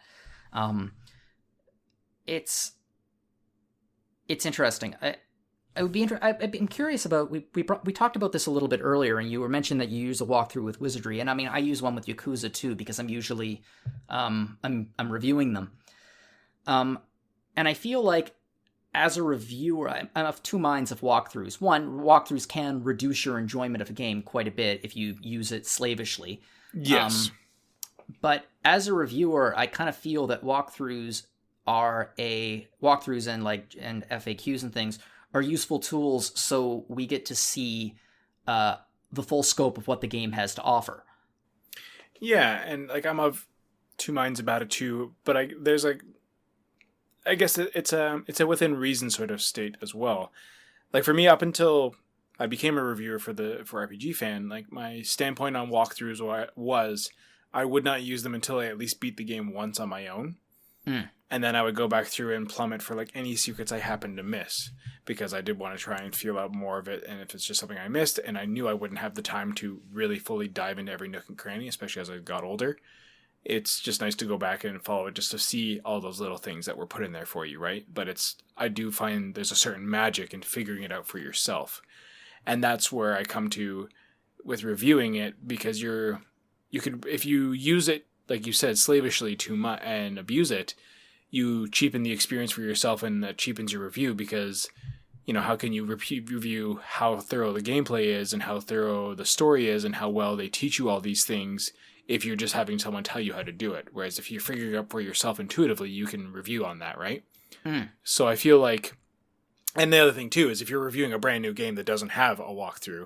It's interesting. I'm curious about, we talked about this a little bit earlier, and you were mentioning that you use a walkthrough with Wizardry, and I mean I use one with Yakuza too, because I'm usually I'm reviewing them, and I feel like as a reviewer I'm of two minds of walkthroughs. One, walkthroughs can reduce your enjoyment of a game quite a bit if you use it slavishly. Yes. But as a reviewer, I kind of feel that walkthroughs and FAQs and things are useful tools, so we get to see the full scope of what the game has to offer. Yeah, and like I'm of two minds about it too, but I guess it's a within reason sort of state as well. Like for me, up until I became a reviewer for RPG Fan, like my standpoint on walkthroughs was I would not use them until I at least beat the game once on my own. And then I would go back through and plummet for like any secrets I happened to miss, because I did want to try and feel out more of it. And if it's just something I missed and I knew I wouldn't have the time to really fully dive into every nook and cranny, especially as I got older, it's just nice to go back and follow it just to see all those little things that were put in there for you, right? But I do find there's a certain magic in figuring it out for yourself. And that's where I come to with reviewing it, because you could, if you use it, like you said, slavishly too much and abuse it, you cheapen the experience for yourself, and that cheapens your review, because, you know, how can you review how thorough the gameplay is and how thorough the story is and how well they teach you all these things if you're just having someone tell you how to do it? Whereas if you're figuring it out for yourself intuitively, you can review on that, right? So I feel like, and the other thing too is if you're reviewing a brand new game that doesn't have a walkthrough,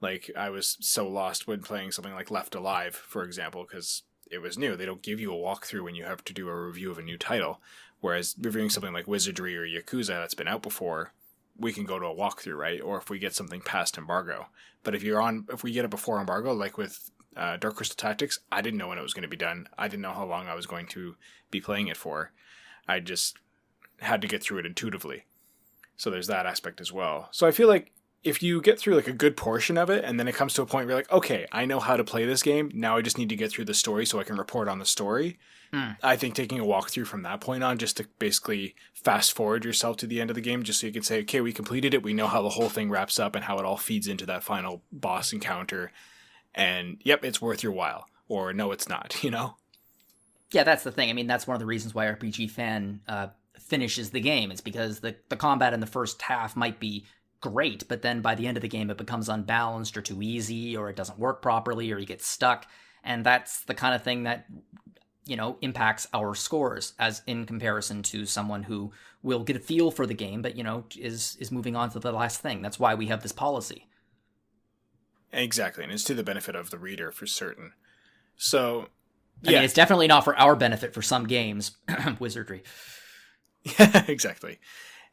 like I was so lost when playing something like Left Alive, for example, because it was new. They don't give you a walkthrough when you have to do a review of a new title. Whereas reviewing something like Wizardry or Yakuza that's been out before, we can go to a walkthrough, right? Or if we get something past embargo. But if we get it before embargo, like with Dark Crystal Tactics, I didn't know when it was going to be done. I didn't know how long I was going to be playing it for. I just had to get through it intuitively. So there's that aspect as well. So I feel like if you get through like a good portion of it, and then it comes to a point where you're like, okay, I know how to play this game. Now I just need to get through the story so I can report on the story. I think taking a walkthrough from that point on, just to basically fast forward yourself to the end of the game, just so you can say, okay, we completed it. We know how the whole thing wraps up and how it all feeds into that final boss encounter. And yep, it's worth your while. Or no, it's not, you know? Yeah, that's the thing. I mean, that's one of the reasons why RPG Fan finishes the game. It's because the combat in the first half might be great, but then by the end of the game it becomes unbalanced or too easy, or it doesn't work properly, or you get stuck. And that's the kind of thing that, you know, impacts our scores, as in comparison to someone who will get a feel for the game, but, you know, is moving on to the last thing. That's why we have this policy. Exactly, and it's to the benefit of the reader for certain. So, yeah. I mean, it's definitely not for our benefit for some games, Wizardry. Yeah, exactly.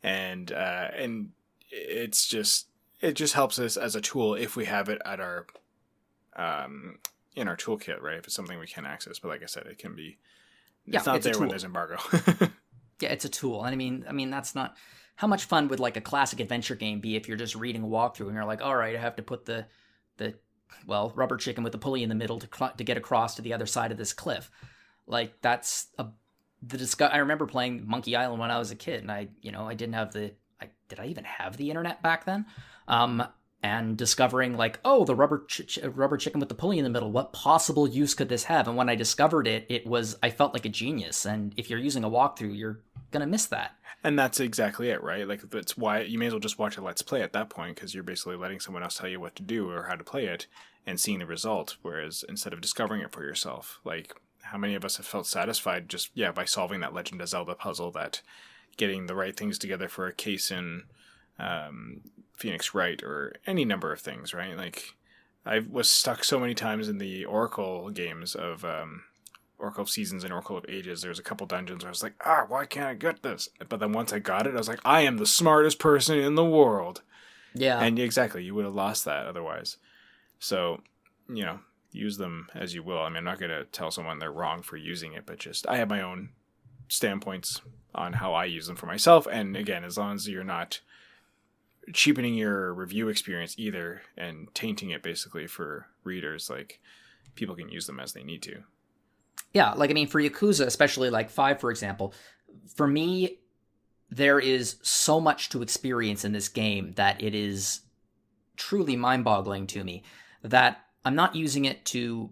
And it just helps us as a tool if we have it at our in our toolkit, right? If it's something we can access. But like I said, it can be, it's not there when there's embargo. Yeah, it's a tool. And I mean, that's not, how much fun would like a classic adventure game be if you're just reading a walkthrough and you're like, all right, I have to put the rubber chicken with the pulley in the middle to get across to the other side of this cliff. Like, that's I remember playing Monkey Island when I was a kid, and I didn't have did I even have the internet back then? And discovering like, oh, the rubber chicken with the pulley in the middle, what possible use could this have? And when I discovered it, I felt like a genius. And if you're using a walkthrough, you're going to miss that. And that's exactly it, right? Like, that's why you may as well just watch a Let's Play at that point, because you're basically letting someone else tell you what to do or how to play it and seeing the result. Whereas instead of discovering it for yourself, like, how many of us have felt satisfied just, by solving that Legend of Zelda puzzle, that getting the right things together for a case in Phoenix Wright, or any number of things, right? Like, I was stuck so many times in the Oracle games of Oracle of Seasons and Oracle of Ages. There was a couple dungeons where I was like, why can't I get this? But then once I got it, I was like, I am the smartest person in the world. Yeah. And exactly, you would have lost that otherwise. So, use them as you will. I mean, I'm not going to tell someone they're wrong for using it, but just I have my own standpoints on how I use them for myself. And again, as long as you're not cheapening your review experience either and tainting it basically for readers, like, people can use them as they need to. Yeah, like, I mean, for Yakuza, especially like 5, for example, for me, there is so much to experience in this game that it is truly mind-boggling to me that I'm not using it to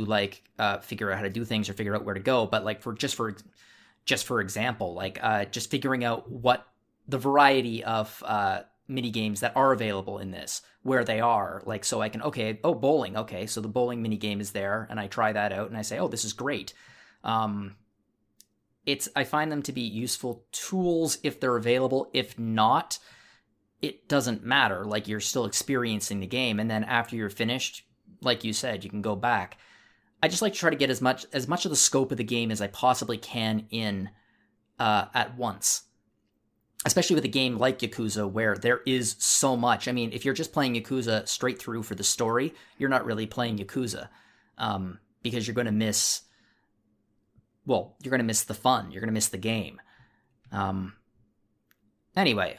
like figure out how to do things or figure out where to go, but like for example, like just figuring out what the variety of mini games that are available in this, where they are, like, so I can bowling, okay, so the bowling mini game is there, and I try that out and I say, oh, this is great. I find them to be useful tools if they're available. If not, it doesn't matter. Like, you're still experiencing the game, and then after you're finished, like you said, you can go back. I just like to try to get as much of the scope of the game as I possibly can in at once. Especially with a game like Yakuza, where there is so much. I mean, if you're just playing Yakuza straight through for the story, you're not really playing Yakuza, because you're going to miss. Well, you're going to miss the fun. You're going to miss the game. Anyway,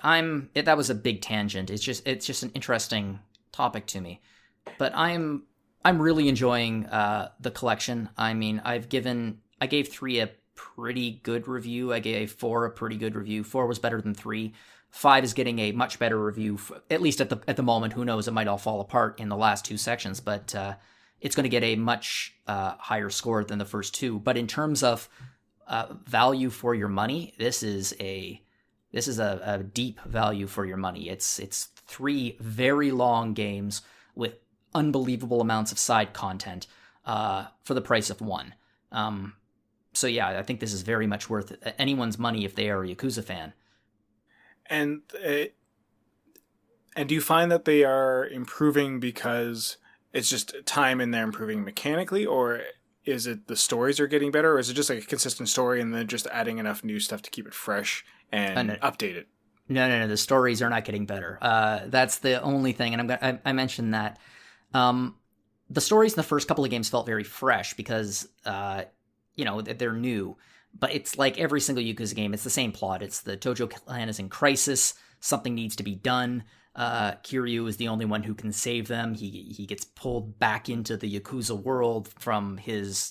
that was a big tangent. It's just an interesting topic to me, but I'm really enjoying the collection. I mean, I gave 3 a pretty good review. I gave 4 a pretty good review. 4 was better than 3. 5 is getting a much better review, at least at the moment. Who knows? It might all fall apart in the last 2 sections, but it's going to get a much higher score than the first 2. But in terms of value for your money, this is a deep value for your money. It's 3 very long games with unbelievable amounts of side content for the price of 1. So yeah, I think this is very much worth anyone's money if they are a Yakuza fan. And do you find that they are improving because it's just time and they're improving mechanically, or is it the stories are getting better, or is it just like a consistent story and then just adding enough new stuff to keep it fresh and update it? No. The stories are not getting better. That's the only thing, and I mentioned that. The stories in the first couple of games felt very fresh because they're new. But it's like every single Yakuza game, it's the same plot. It's the Tojo clan is in crisis. Something needs to be done. Kiryu is the only one who can save them. He gets pulled back into the Yakuza world from his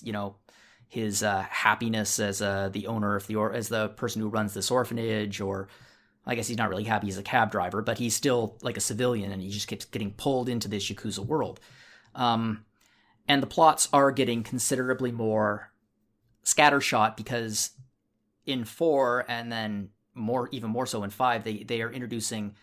happiness as the owner of as the person who runs this orphanage, or I guess he's not really happy as a cab driver, but he's still like a civilian, and he just keeps getting pulled into this Yakuza world. And the plots are getting considerably more scattershot because in 4, and then even more so in 5, they are introducing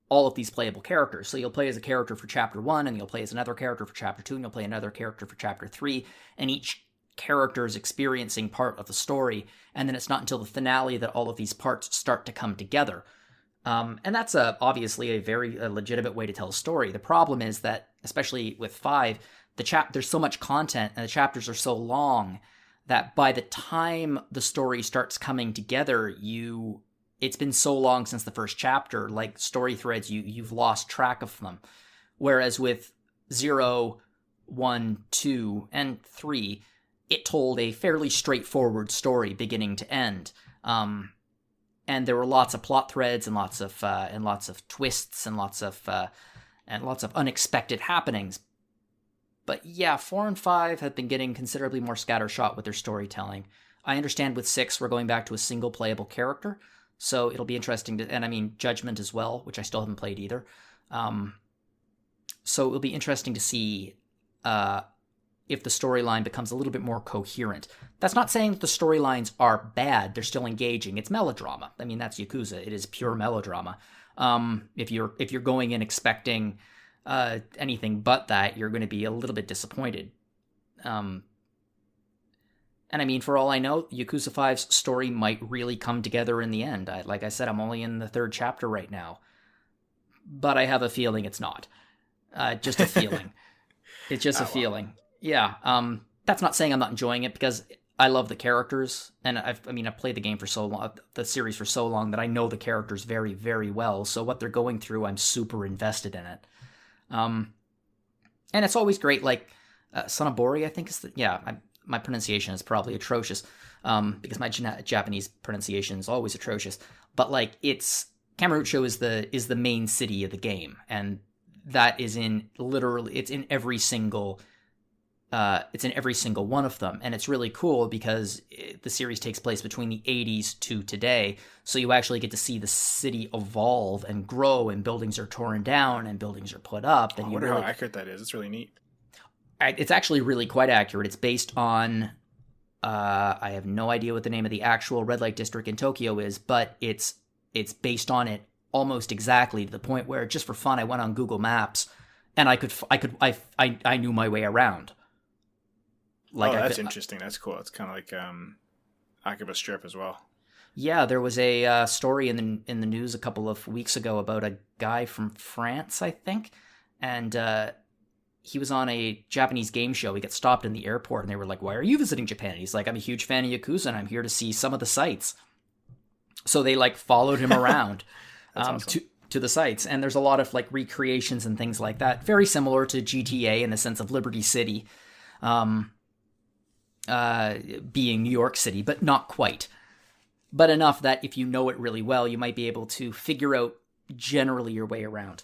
all of these playable characters. So you'll play as a character for Chapter 1, and you'll play as another character for Chapter 2, and you'll play another character for Chapter 3, and each character is experiencing part of the story, and then it's not until the finale that all of these parts start to come together. And that's obviously a very legitimate way to tell a story. The problem is that, especially with 5, there's so much content, and the chapters are so long, that by the time the story starts coming together, it's been so long since the first chapter, like story threads, you've lost track of them. Whereas with 0, 1, 2, and 3, it told a fairly straightforward story beginning to end. And there were lots of plot threads and lots of twists and lots of unexpected happenings. But yeah, 4 and 5 have been getting considerably more scattershot with their storytelling. I understand with 6 we're going back to a single playable character, so it'll be interesting and I mean Judgment as well, which I still haven't played either. So it'll be interesting to see if the storyline becomes a little bit more coherent. That's not saying that the storylines are bad; they're still engaging. It's melodrama. I mean, that's Yakuza. It is pure melodrama. If you're going in expecting anything but that, you're going to be a little bit disappointed. And I mean, for all I know, Yakuza 5's story might really come together in the end. Like I said, I'm only in the 3rd chapter right now, but I have a feeling it's not. Just a feeling. It's just a feeling. Yeah. That's not saying I'm not enjoying it, because I love the characters, and I've played the game for so long, the series for so long, that I know the characters very, very well. So what they're going through, I'm super invested in it. And it's always great, like, Sonobori, I think is my pronunciation is probably atrocious, because my Japanese pronunciation is always atrocious. But, like, Kamurocho is the main city of the game, and that is it's in every single one of them. And it's really cool because the series takes place between the 80s to today. So you actually get to see the city evolve and grow, and buildings are torn down and buildings are put up. And I wonder how accurate that is. It's really neat. It's actually really quite accurate. It's based on, I have no idea what the name of the actual red light district in Tokyo is, but it's based on it almost exactly, to the point where, just for fun, I went on Google Maps and I knew my way around. Like, that's interesting. That's cool. It's kind of like Akiba Strip as well. Yeah, there was a story in the news a couple of weeks ago about a guy from France, I think, and he was on a Japanese game show. He got stopped in the airport, and they were like, "Why are you visiting Japan?" And he's like, "I'm a huge fan of Yakuza, and I'm here to see some of the sites." So they, like, followed him around awesome. to the sites, and there's a lot of, like, recreations and things like that, very similar to GTA in the sense of Liberty City being New York City, but not quite. But enough that if you know it really well, you might be able to figure out generally your way around.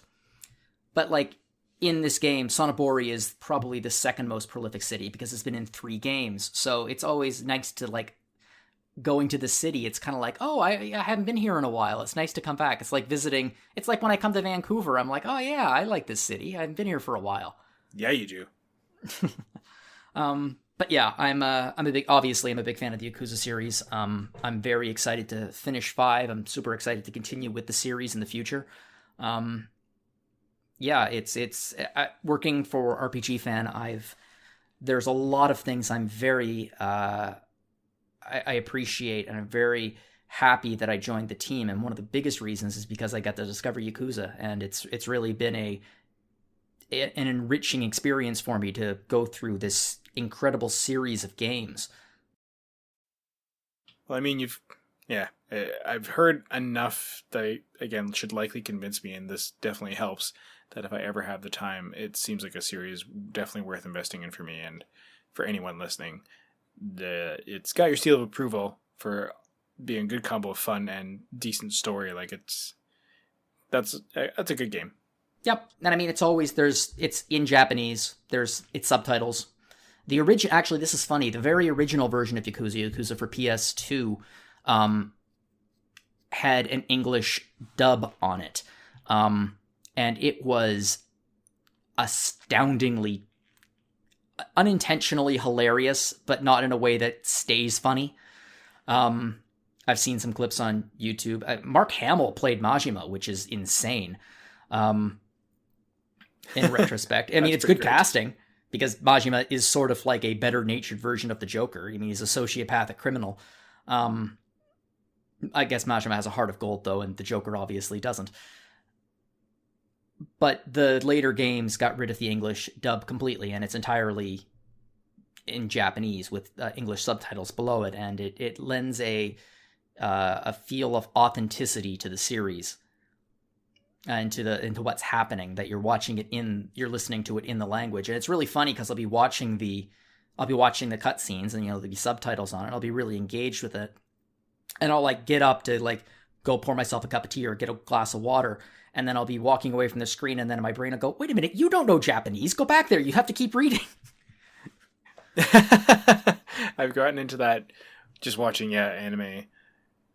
But, like, in this game, Sonobori is probably the second most prolific city because it's been in 3 games. So it's always nice to, like, going to the city. It's kind of like, oh, I haven't been here in a while. It's nice to come back. It's like visiting. It's like when I come to Vancouver, I'm like, oh yeah, I like this city. I haven't been here for a while. Yeah, you do. But yeah, I'm a big fan of the Yakuza series. I'm very excited to finish 5. I'm super excited to continue with the series in the future. Yeah, it's working for RPG Fan. There's a lot of things I'm very I appreciate, and I'm very happy that I joined the team. And one of the biggest reasons is because I got to discover Yakuza, and it's really been an enriching experience for me to go through this incredible series of games. Well, I mean, I've heard enough that, again, should likely convince me, and this definitely helps, that if I ever have the time, it seems like a series definitely worth investing in for me and for anyone listening. It's got your seal of approval for being a good combo of fun and decent story. Like, that's a good game. Yep. And I mean, it's in Japanese. It's subtitles. Actually, this is funny. The very original version of Yakuza for PS2, had an English dub on it. And it was astoundingly, unintentionally hilarious, but not in a way that stays funny. I've seen some clips on YouTube. Mark Hamill played Majima, which is insane. In retrospect, I mean, it's good casting, because Majima is sort of like a better-natured version of the Joker. I mean, he's a sociopathic criminal. I guess Majima has a heart of gold, though, and the Joker obviously doesn't. But the later games got rid of the English dub completely, and it's entirely in Japanese with English subtitles below it, and it lends a feel of authenticity to the series, into what's happening, that you're listening to it in the language. And it's really funny because I'll be watching the cutscenes, and there'll be subtitles on it. I'll be really engaged with it, and I'll, like, get up to, like, go pour myself a cup of tea or get a glass of water, and then I'll be walking away from the screen, and then my brain will go, wait a minute, you don't know Japanese, go back there, you have to keep reading. I've gotten into that just watching anime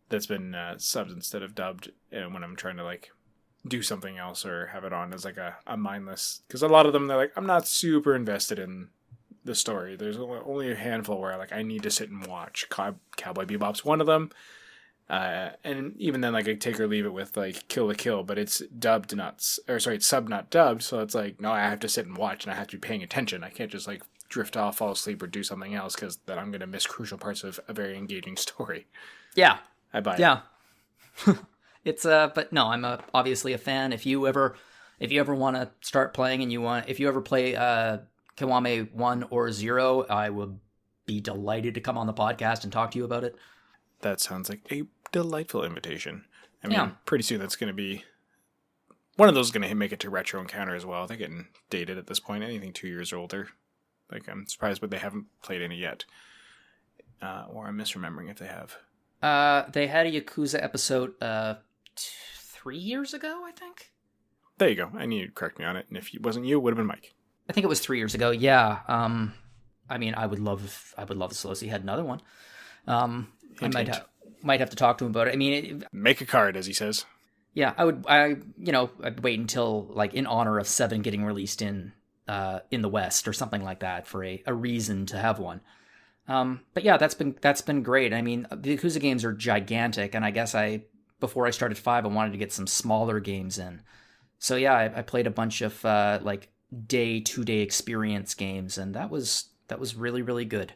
that's been subbed instead of dubbed, when I'm trying to, like, do something else or have it on as, like, a mindless, because a lot of them, they're like, I'm not super invested in the story. There's only a handful where, like, I need to sit and watch. Cowboy Bebop's one of them, and even then, like, I take or leave it with, like, Kill la Kill, but it's dubbed it's subbed not dubbed, so it's like, no, I have to sit and watch, and I have to be paying attention. I can't just, like, drift off, fall asleep, or do something else, because then I'm going to miss crucial parts of a very engaging story. Yeah. I buy it. Yeah. It's but no, I'm obviously a fan. If you ever want to start playing, and if you ever play Kiwame 1 or 0, I would be delighted to come on the podcast and talk to you about it. That sounds like a delightful invitation. I mean, pretty soon that's going to be One of those is going to make it to Retro Encounter as well. They're getting dated at this point. Anything 2 years older. Like, I'm surprised, but they haven't played any yet. Or I'm misremembering if they have. They had a Yakuza episode 3 years ago, I think. There you go. I need you to correct me on it. And if it wasn't you, it would have been Mike. I think it was 3 years ago. Yeah. I mean, I would love if Solosy had another one. I might have to talk to him about it. I mean, make a card, as he says. Yeah, I'd wait until, like, in honor of 7 getting released in the West or something like that for a reason to have one. But yeah, that's been great. I mean, the Yakuza games are gigantic, and I guess before I started 5, I wanted to get some smaller games in. So yeah, I played a bunch of like 2-day experience games, and that was really, really good.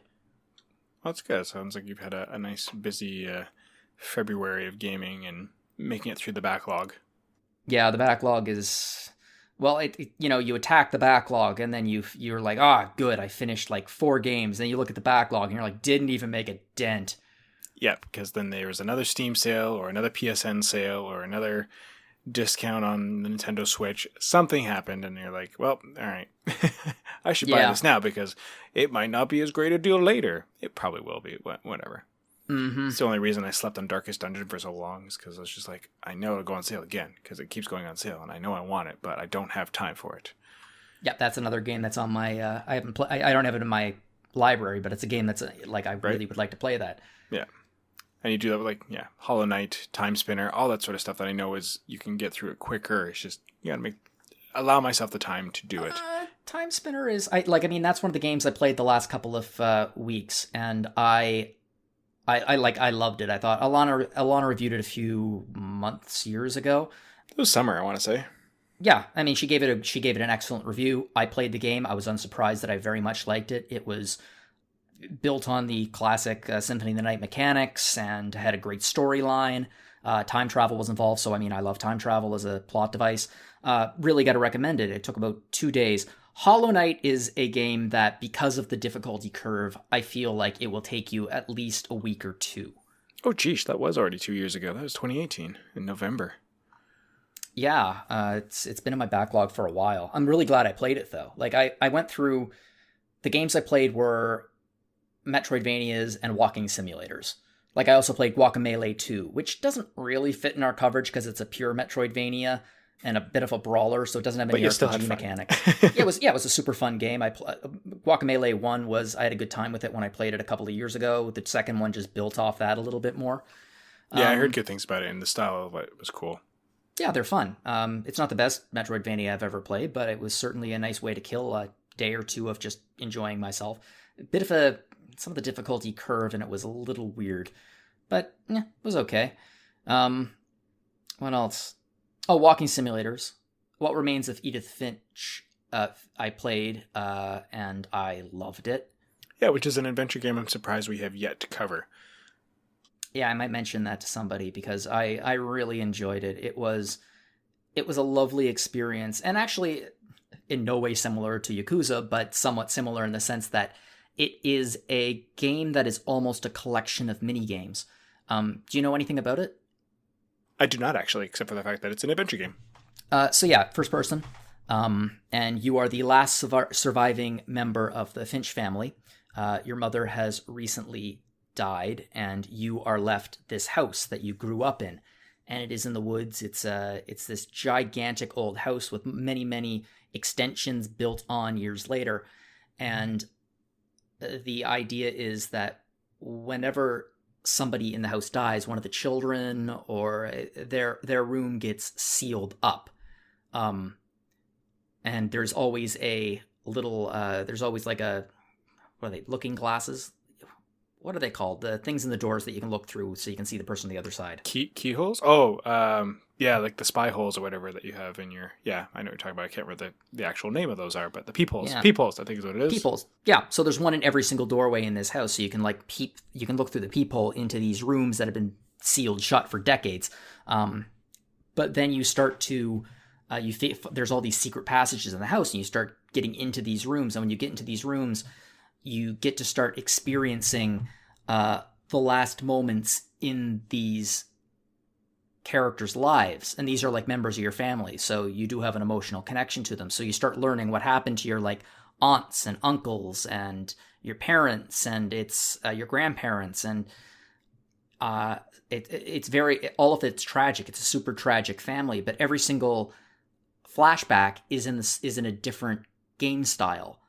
Well, that's good. Sounds like you've had a nice busy February of gaming and making it through the backlog. Yeah, the backlog is, well, you attack the backlog and then you're like, good, I finished like 4 games. Then you look at the backlog and you're like, didn't even make a dent. Yeah, because then there was another Steam sale or another PSN sale or another discount on the Nintendo Switch. Something happened and you're like, well, all right, I should buy this now because it might not be as great a deal later. It probably will be, whatever. Mm-hmm. It's the only reason I slept on Darkest Dungeon for so long is because I was just like, I know it'll go on sale again because it keeps going on sale and I know I want it, but I don't have time for it. Yeah, that's another game that's on my. I haven't played. I don't have it in my library, but it's a game that's like I really would like to play that. Yeah, and you do that with like Hollow Knight, Time Spinner, all that sort of stuff that I know is you can get through it quicker. It's just you gotta allow myself the time to do it. Time Spinner is that's one of the games I played the last couple of weeks, and I loved it. I thought Alana reviewed it a few years ago. It was summer, I want to say. Yeah, I mean, she gave it an excellent review. I played the game. I was unsurprised that I very much liked it. It was built on the classic Symphony of the Night mechanics and had a great storyline. Time travel was involved, so I mean, I love time travel as a plot device. Really got to recommend it. It took about 2 days. Hollow Knight is a game that, because of the difficulty curve, I feel like it will take you at least a week or 2. Oh, geez, that was already 2 years ago. That was 2018 in November. Yeah, it's been in my backlog for a while. I'm really glad I played it, though. Like, I went through... The games I played were Metroidvanias and walking simulators. Like, I also played Guacamelee 2, which doesn't really fit in our coverage because it's a pure Metroidvania and a bit of a brawler, so it doesn't have any RPG mechanics. It was a super fun game. Guacamelee 1 I had a good time with it when I played it a couple of years ago. The second one just built off that a little bit more. Yeah, I heard good things about it, and the style of it was cool. Yeah, they're fun. It's not the best Metroidvania I've ever played, but it was certainly a nice way to kill a day or 2 of just enjoying myself. A bit of some of the difficulty curve, and it was a little weird, but it was okay. What else? Oh, walking simulators. What Remains of Edith Finch I played, and I loved it. Yeah, which is an adventure game I'm surprised we have yet to cover. Yeah, I might mention that to somebody because I really enjoyed it. It was a lovely experience, and actually in no way similar to Yakuza, but somewhat similar in the sense that it is a game that is almost a collection of mini-games. Do you know anything about it? I do not, actually, except for the fact that it's an adventure game. So yeah, first person. And you are the last surviving member of the Finch family. Your mother has recently died, and you are left this house that you grew up in. And it is in the woods. It's this gigantic old house with many, many extensions built on years later. And the idea is that whenever somebody in the house dies, one of the children or their room gets sealed up. And there's always a little, there's always like what are they, looking glasses? What are they called? The things in the doors that you can look through so you can see the person on the other side. Keyholes? Oh, yeah, like the spy holes or whatever that you have in your... Yeah, I know what you're talking about. I can't remember the actual name of those are, but the peepholes. Yeah. Peepholes, I think is what it is. Peepholes. Yeah, so there's one in every single doorway in this house, so you can you can look through the peephole into these rooms that have been sealed shut for decades. But then you start to... there's all these secret passages in the house, and you start getting into these rooms, and when you get into these rooms, you get to start experiencing the last moments in these characters' lives, and these are like members of your family, so you do have an emotional connection to them. So you start learning what happened to your like aunts and uncles and your parents and it's your grandparents, and it's very, all of it's tragic. It's a super tragic family, but every single flashback is in a different game style.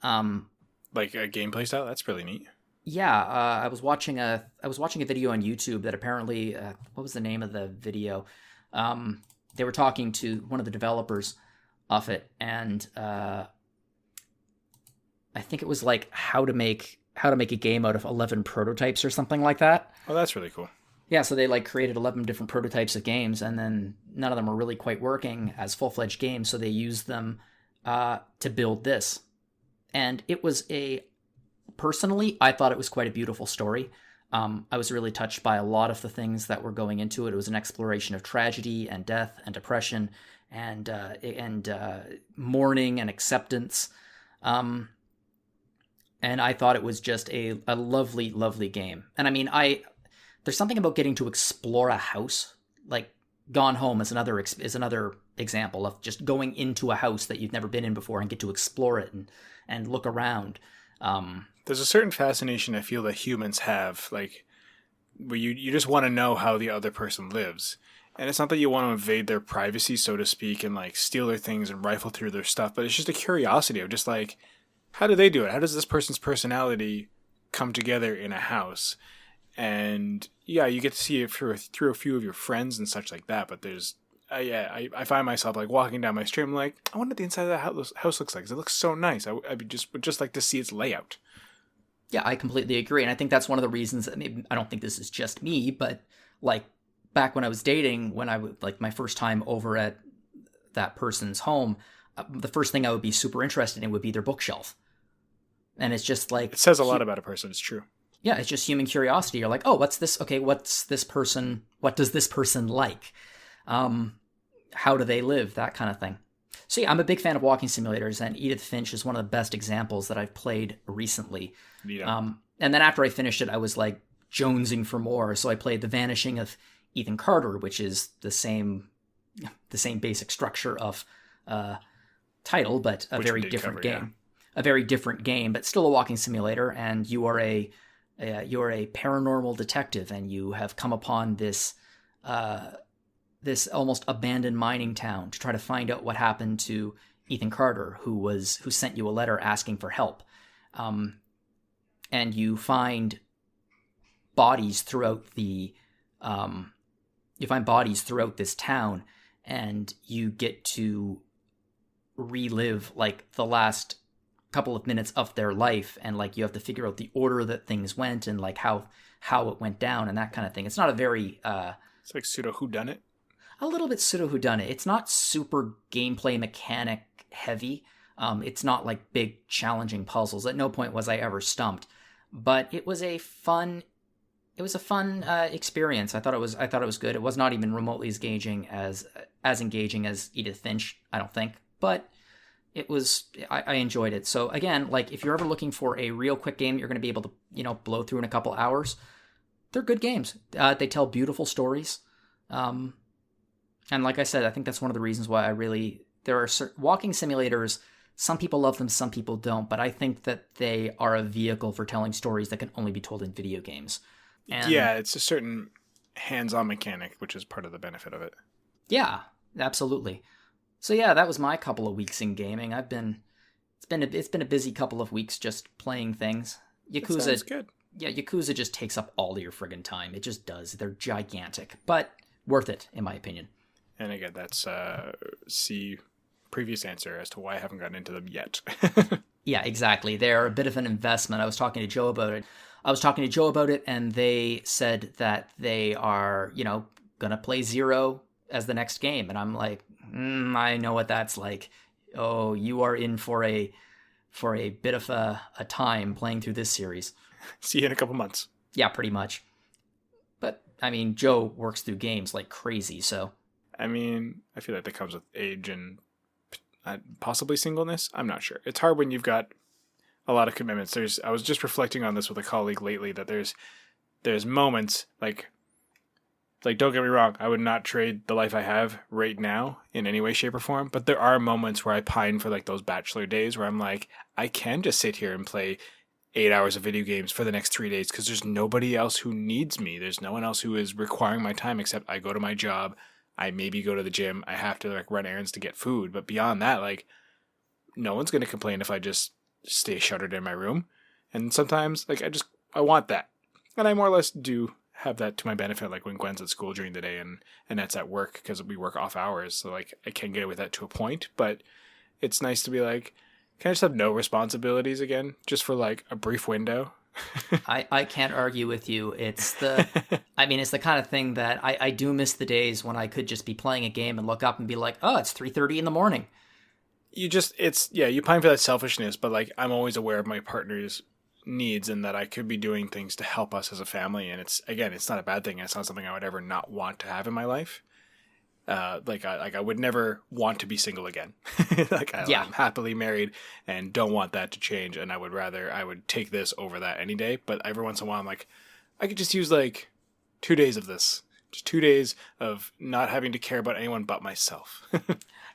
Like a gameplay style. That's really neat. Yeah, I was watching a video on YouTube that apparently what was the name of the video? They were talking to one of the developers of it, and I think it was like how to make a game out of 11 prototypes or something like that. Oh, that's really cool. Yeah, so they like created 11 different prototypes of games, and then none of them were really quite working as full-fledged games, so they used them to build this. And it was personally, I thought it was quite a beautiful story. I was really touched by a lot of the things that were going into it. It was an exploration of tragedy and death and depression and mourning and acceptance. And I thought it was just a lovely, lovely game. And I mean, there's something about getting to explore a house. Like Gone Home is another example of just going into a house that you've never been in before and get to explore it and look around. There's a certain fascination I feel that humans have, like, where you just want to know how the other person lives. And it's not that you want to invade their privacy, so to speak, and like steal their things and rifle through their stuff, but it's just a curiosity of just like, how do they do it? How does this person's personality come together in a house? And yeah, you get to see it through a few of your friends and such like that, but there's I find myself like walking down my street. I'm like, I wonder what the inside of that house looks like, because it looks so nice. I would just like to see its layout. Yeah, I completely agree. And I think that's one of the reasons that maybe, I don't think this is just me, but like back when I was dating, when I would like my first time over at that person's home, the first thing I would be super interested in would be their bookshelf. And it's just like, it says a lot about a person. It's true. Yeah, it's just human curiosity. You're like, oh, what's this? Okay, what's this person? What does this person like? How do they live? That kind of thing. So yeah, I'm a big fan of walking simulators, and Edith Finch is one of the best examples that I've played recently. Yeah. And then after I finished it, I was like jonesing for more. So I played The Vanishing of Ethan Carter, which is the same basic structure of title, but a very different game. Yeah. A very different game, but still a walking simulator. And you are a paranormal detective, and you have come upon this almost abandoned mining town to try to find out what happened to Ethan Carter, who sent you a letter asking for help. And you find bodies throughout this town, and you get to relive like the last couple of minutes of their life, and like you have to figure out the order that things went and like how it went down and that kind of thing. It's not a very it's like pseudo whodunit. A little bit pseudo whodunit. It's not super gameplay mechanic heavy. It's not like big challenging puzzles. At no point was I ever stumped, but it was a fun experience. I thought it was good. It was not even remotely as engaging as Edith Finch, I don't think, but it was, I enjoyed it. So again, like if you're ever looking for a real quick game you're going to be able to, blow through in a couple hours, they're good games. They tell beautiful stories. And like I said, I think that's one of the reasons why there are certain walking simulators. Some people love them, some people don't, but I think that they are a vehicle for telling stories that can only be told in video games. And yeah, it's a certain hands-on mechanic, which is part of the benefit of it. Yeah, absolutely. So yeah, that was my couple of weeks in gaming. It's been a busy couple of weeks just playing things. Yakuza, sounds good. Yeah, Yakuza just takes up all of your friggin' time. It just does. They're gigantic, but worth it in my opinion. And again, that's see previous answer as to why I haven't gotten into them yet. Yeah, exactly. They're a bit of an investment. I was talking to Joe about it. And they said that they are, gonna play Zero as the next game. And I'm like, I know what that's like. Oh, you are in for a bit of a time playing through this series. See you in a couple months. Yeah, pretty much. But, I mean, Joe works through games like crazy, so. I mean, I feel like that comes with age and possibly singleness. I'm not sure. It's hard when you've got a lot of commitments. I was just reflecting on this with a colleague lately, that there's moments like Like, don't get me wrong, I would not trade the life I have right now in any way, shape, or form. But there are moments where I pine for like those bachelor days where I'm like, I can just sit here and play 8 hours of video games for the next 3 days because there's nobody else who needs me. There's no one else who is requiring my time except I go to my job. I maybe go to the gym. I have to like run errands to get food. But beyond that, like, no one's going to complain if I just stay shuttered in my room. And sometimes, like, I want that. And I more or less do have that to my benefit, like when Gwen's at school during the day and that's at work because we work off hours. So, like, I can get away with that to a point. But it's nice to be like, can I just have no responsibilities again? Just for, like, a brief window? I can't argue with you. It's the kind of thing that I do miss the days when I could just be playing a game and look up and be like, oh, it's 3:30 in the morning. You pine for that selfishness, but like I'm always aware of my partner's needs and that I could be doing things to help us as a family. And it's not a bad thing. It's not something I would ever not want to have in my life. I would never want to be single again. I'm happily married and don't want that to change. And I would take this over that any day. But every once in a while, I'm like, I could just use like 2 days of this, just 2 days of not having to care about anyone but myself.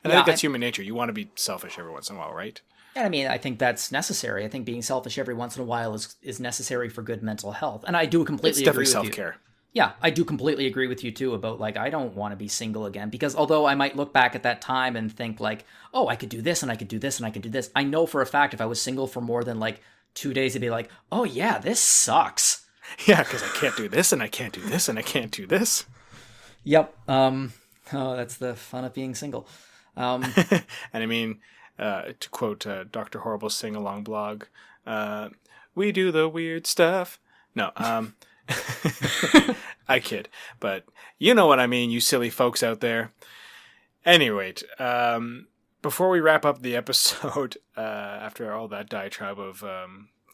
And I think that's human nature. You want to be selfish every once in a while, right? And I mean, I think that's necessary. I think being selfish every once in a while is necessary for good mental health. And I do completely agree with you. It's definitely self-care. Yeah, I do completely agree with you too about like, I don't want to be single again because although I might look back at that time and think like, oh, I could do this and I could do this and I could do this. I know for a fact if I was single for more than like 2 days, it'd be like, oh yeah, this sucks. Yeah, because I can't do this and I can't do this and I can't do this. Yep. Oh, that's the fun of being single. And I mean, to quote Dr. Horrible's sing-along blog, we do the weird stuff. No, I kid. But you know what I mean, you silly folks out there. Anyway, before we wrap up the episode, after all that diatribe of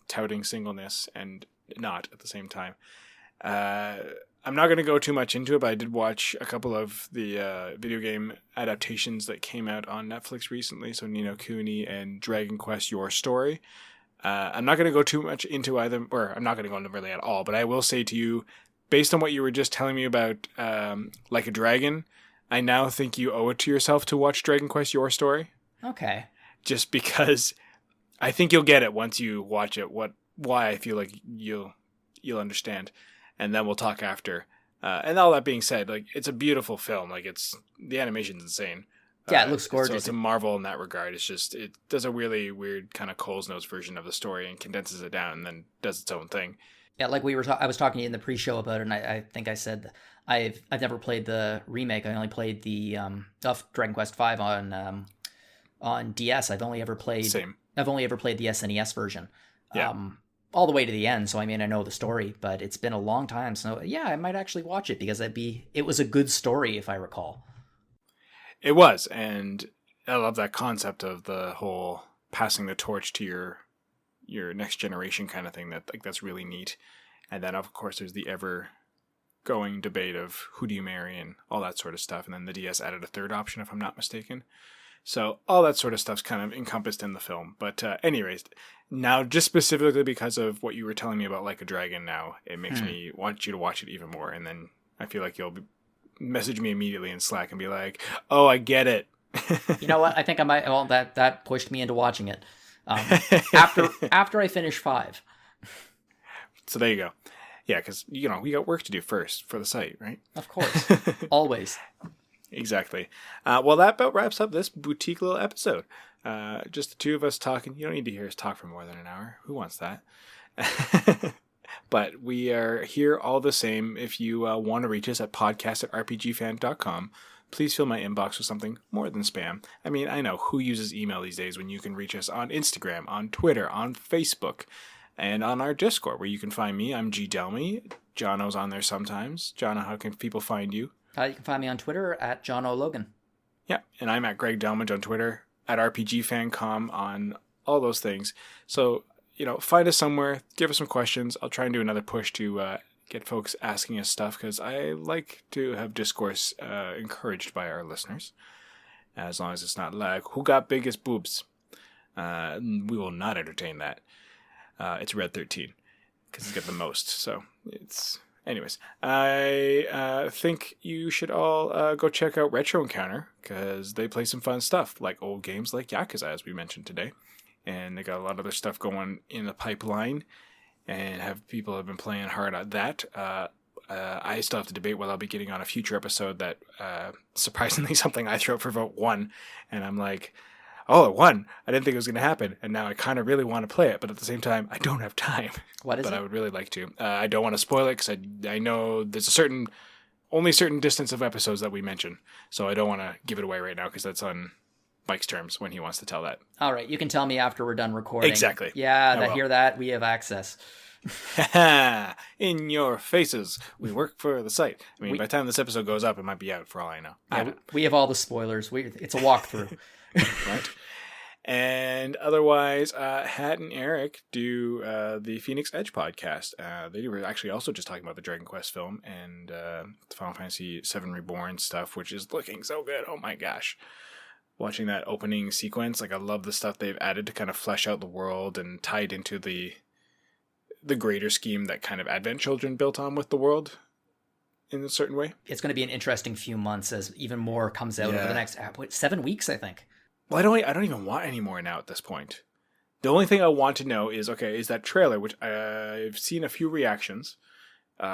touting singleness and not at the same time, I'm not going to go too much into it, but I did watch a couple of the video game adaptations that came out on Netflix recently. So Ni no Kuni and Dragon Quest Your Story. I'm not going to go too much into either, or I'm not going to go into really at all, but I will say to you, based on what you were just telling me about Like a Dragon, I now think you owe it to yourself to watch Dragon Quest Your Story. Okay. Just because I think you'll get it once you watch it, why I feel like you'll understand. And then we'll talk after. And all that being said, like, it's a beautiful film. Like, the animation's insane. Yeah, it looks gorgeous. So it's a marvel in that regard. It's just, it does a really weird kind of Cole's Notes version of the story and condenses it down and then does its own thing. Yeah, like I was talking to you in the pre-show about it, and I think I said I've never played the remake. I only played the Dragon Quest V on DS. I've only ever played the SNES version. Yeah. All the way to the end, so I mean I know the story, but it's been a long time, so yeah, I might actually watch it because it was a good story if I recall. It was, and I love that concept of the whole passing the torch to your next generation kind of thing. That's really neat. And then of course there's the ever going debate of who do you marry and all that sort of stuff, and then the DS added a third option if I'm not mistaken. So all that sort of stuff's kind of encompassed in the film. But anyways, now just specifically because of what you were telling me about Like a Dragon now, it makes me want you to watch it even more. And then I feel like you'll message me immediately in Slack and be like, oh, I get it. You know what? I think I might. Well, that pushed me into watching it. After I finish 5. So there you go. Yeah, because, we got work to do first for the site, right? Of course. Always. Exactly. Well, that about wraps up this boutique little episode. Just the two of us talking. You don't need to hear us talk for more than an hour. Who wants that? But we are here all the same. If you want to reach us at podcast@rpgfan.com, please fill my inbox with something more than spam. I mean, I know who uses email these days when you can reach us on Instagram, on Twitter, on Facebook, and on our Discord, where you can find me. I'm G. Delmage. Jono's on there sometimes. Jono, how can people find you? You can find me on Twitter at Jono Logan. Yeah, and I'm at Greg Delmage on Twitter, at RPGFancom on all those things. So, find us somewhere, give us some questions. I'll try and do another push to get folks asking us stuff, because I like to have discourse encouraged by our listeners, as long as it's not like, who got biggest boobs? We will not entertain that. It's Red 13, because he's got the most, so it's Anyways, I think you should all go check out Retro Encounter because they play some fun stuff, like old games like Yakuza, as we mentioned today. And they got a lot of other stuff going in the pipeline, and people have been playing hard at that. I still have to debate whether I'll be getting on a future episode that, surprisingly, something I threw up for vote won. And I'm like, oh, it won. I didn't think it was going to happen. And now I kind of really want to play it. But at the same time, I don't have time. What is but it? I would really like to. I don't want to spoil it because I know there's only a certain distance of episodes that we mention. So I don't want to give it away right now because that's on Mike's terms when he wants to tell that. All right. You can tell me after we're done recording. Exactly. Yeah, I hear that. We have access. In your faces. We work for the site. I mean, by the time this episode goes up, it might be out for all I know. Yeah, we have all the spoilers. It's a walkthrough. Right. And otherwise, Hat and Eric do the Phoenix Edge podcast. They were actually also just talking about the Dragon Quest film and the Final Fantasy VII Reborn stuff, which is looking so good. Oh my gosh. Watching that opening sequence, I love the stuff they've added to kind of flesh out the world and tie it into the greater scheme that kind of Advent Children built on with the world in a certain way. It's going to be an interesting few months as even more comes out over the next 7 weeks, I think. Well, I don't even want any more now at this point. The only thing I want to know is that trailer, which I've seen a few reactions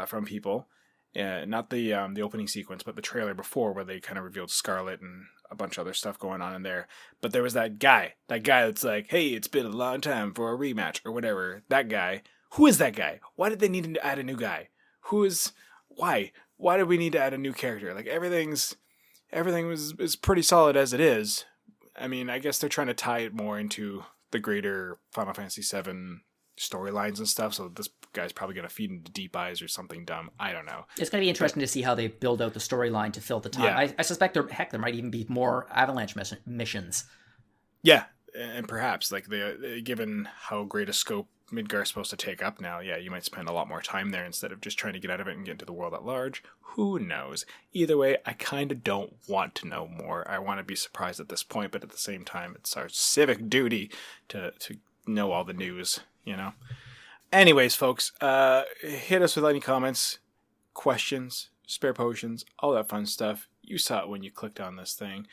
from people. Not the opening sequence, but the trailer before where they kind of revealed Scarlet and a bunch of other stuff going on in there. But there was that guy that's like, hey, it's been a long time for a rematch or whatever. That guy. Who is that guy? Why did they need to add a new guy? Why? Why did we need to add a new character? Everything is pretty solid as it is. I mean, I guess they're trying to tie it more into the greater Final Fantasy VII storylines and stuff, so this guy's probably going to feed into Deep Eyes or something dumb. I don't know. It's going to be interesting to see how they build out the storyline to fill the time. Yeah. I suspect there might even be more Avalanche missions. Yeah, and perhaps, given how great a scope Midgar's supposed to take up now, you might spend a lot more time there instead of just trying to get out of it and get into the world at large. Who knows? Either way, I kind of don't want to know more. I want to be surprised at this point, but at the same time, it's our civic duty to know all the news, Anyways, folks, hit us with any comments, questions, spare potions, all that fun stuff. You saw it when you clicked on this thing.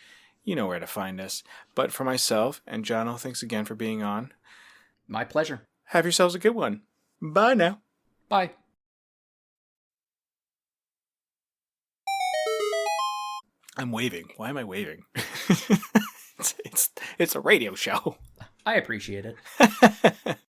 You know where to find us. But for myself and Jono, thanks again for being on. My pleasure. Have yourselves a good one. Bye now. Bye. I'm waving. Why am I waving? It's a radio show. I appreciate it.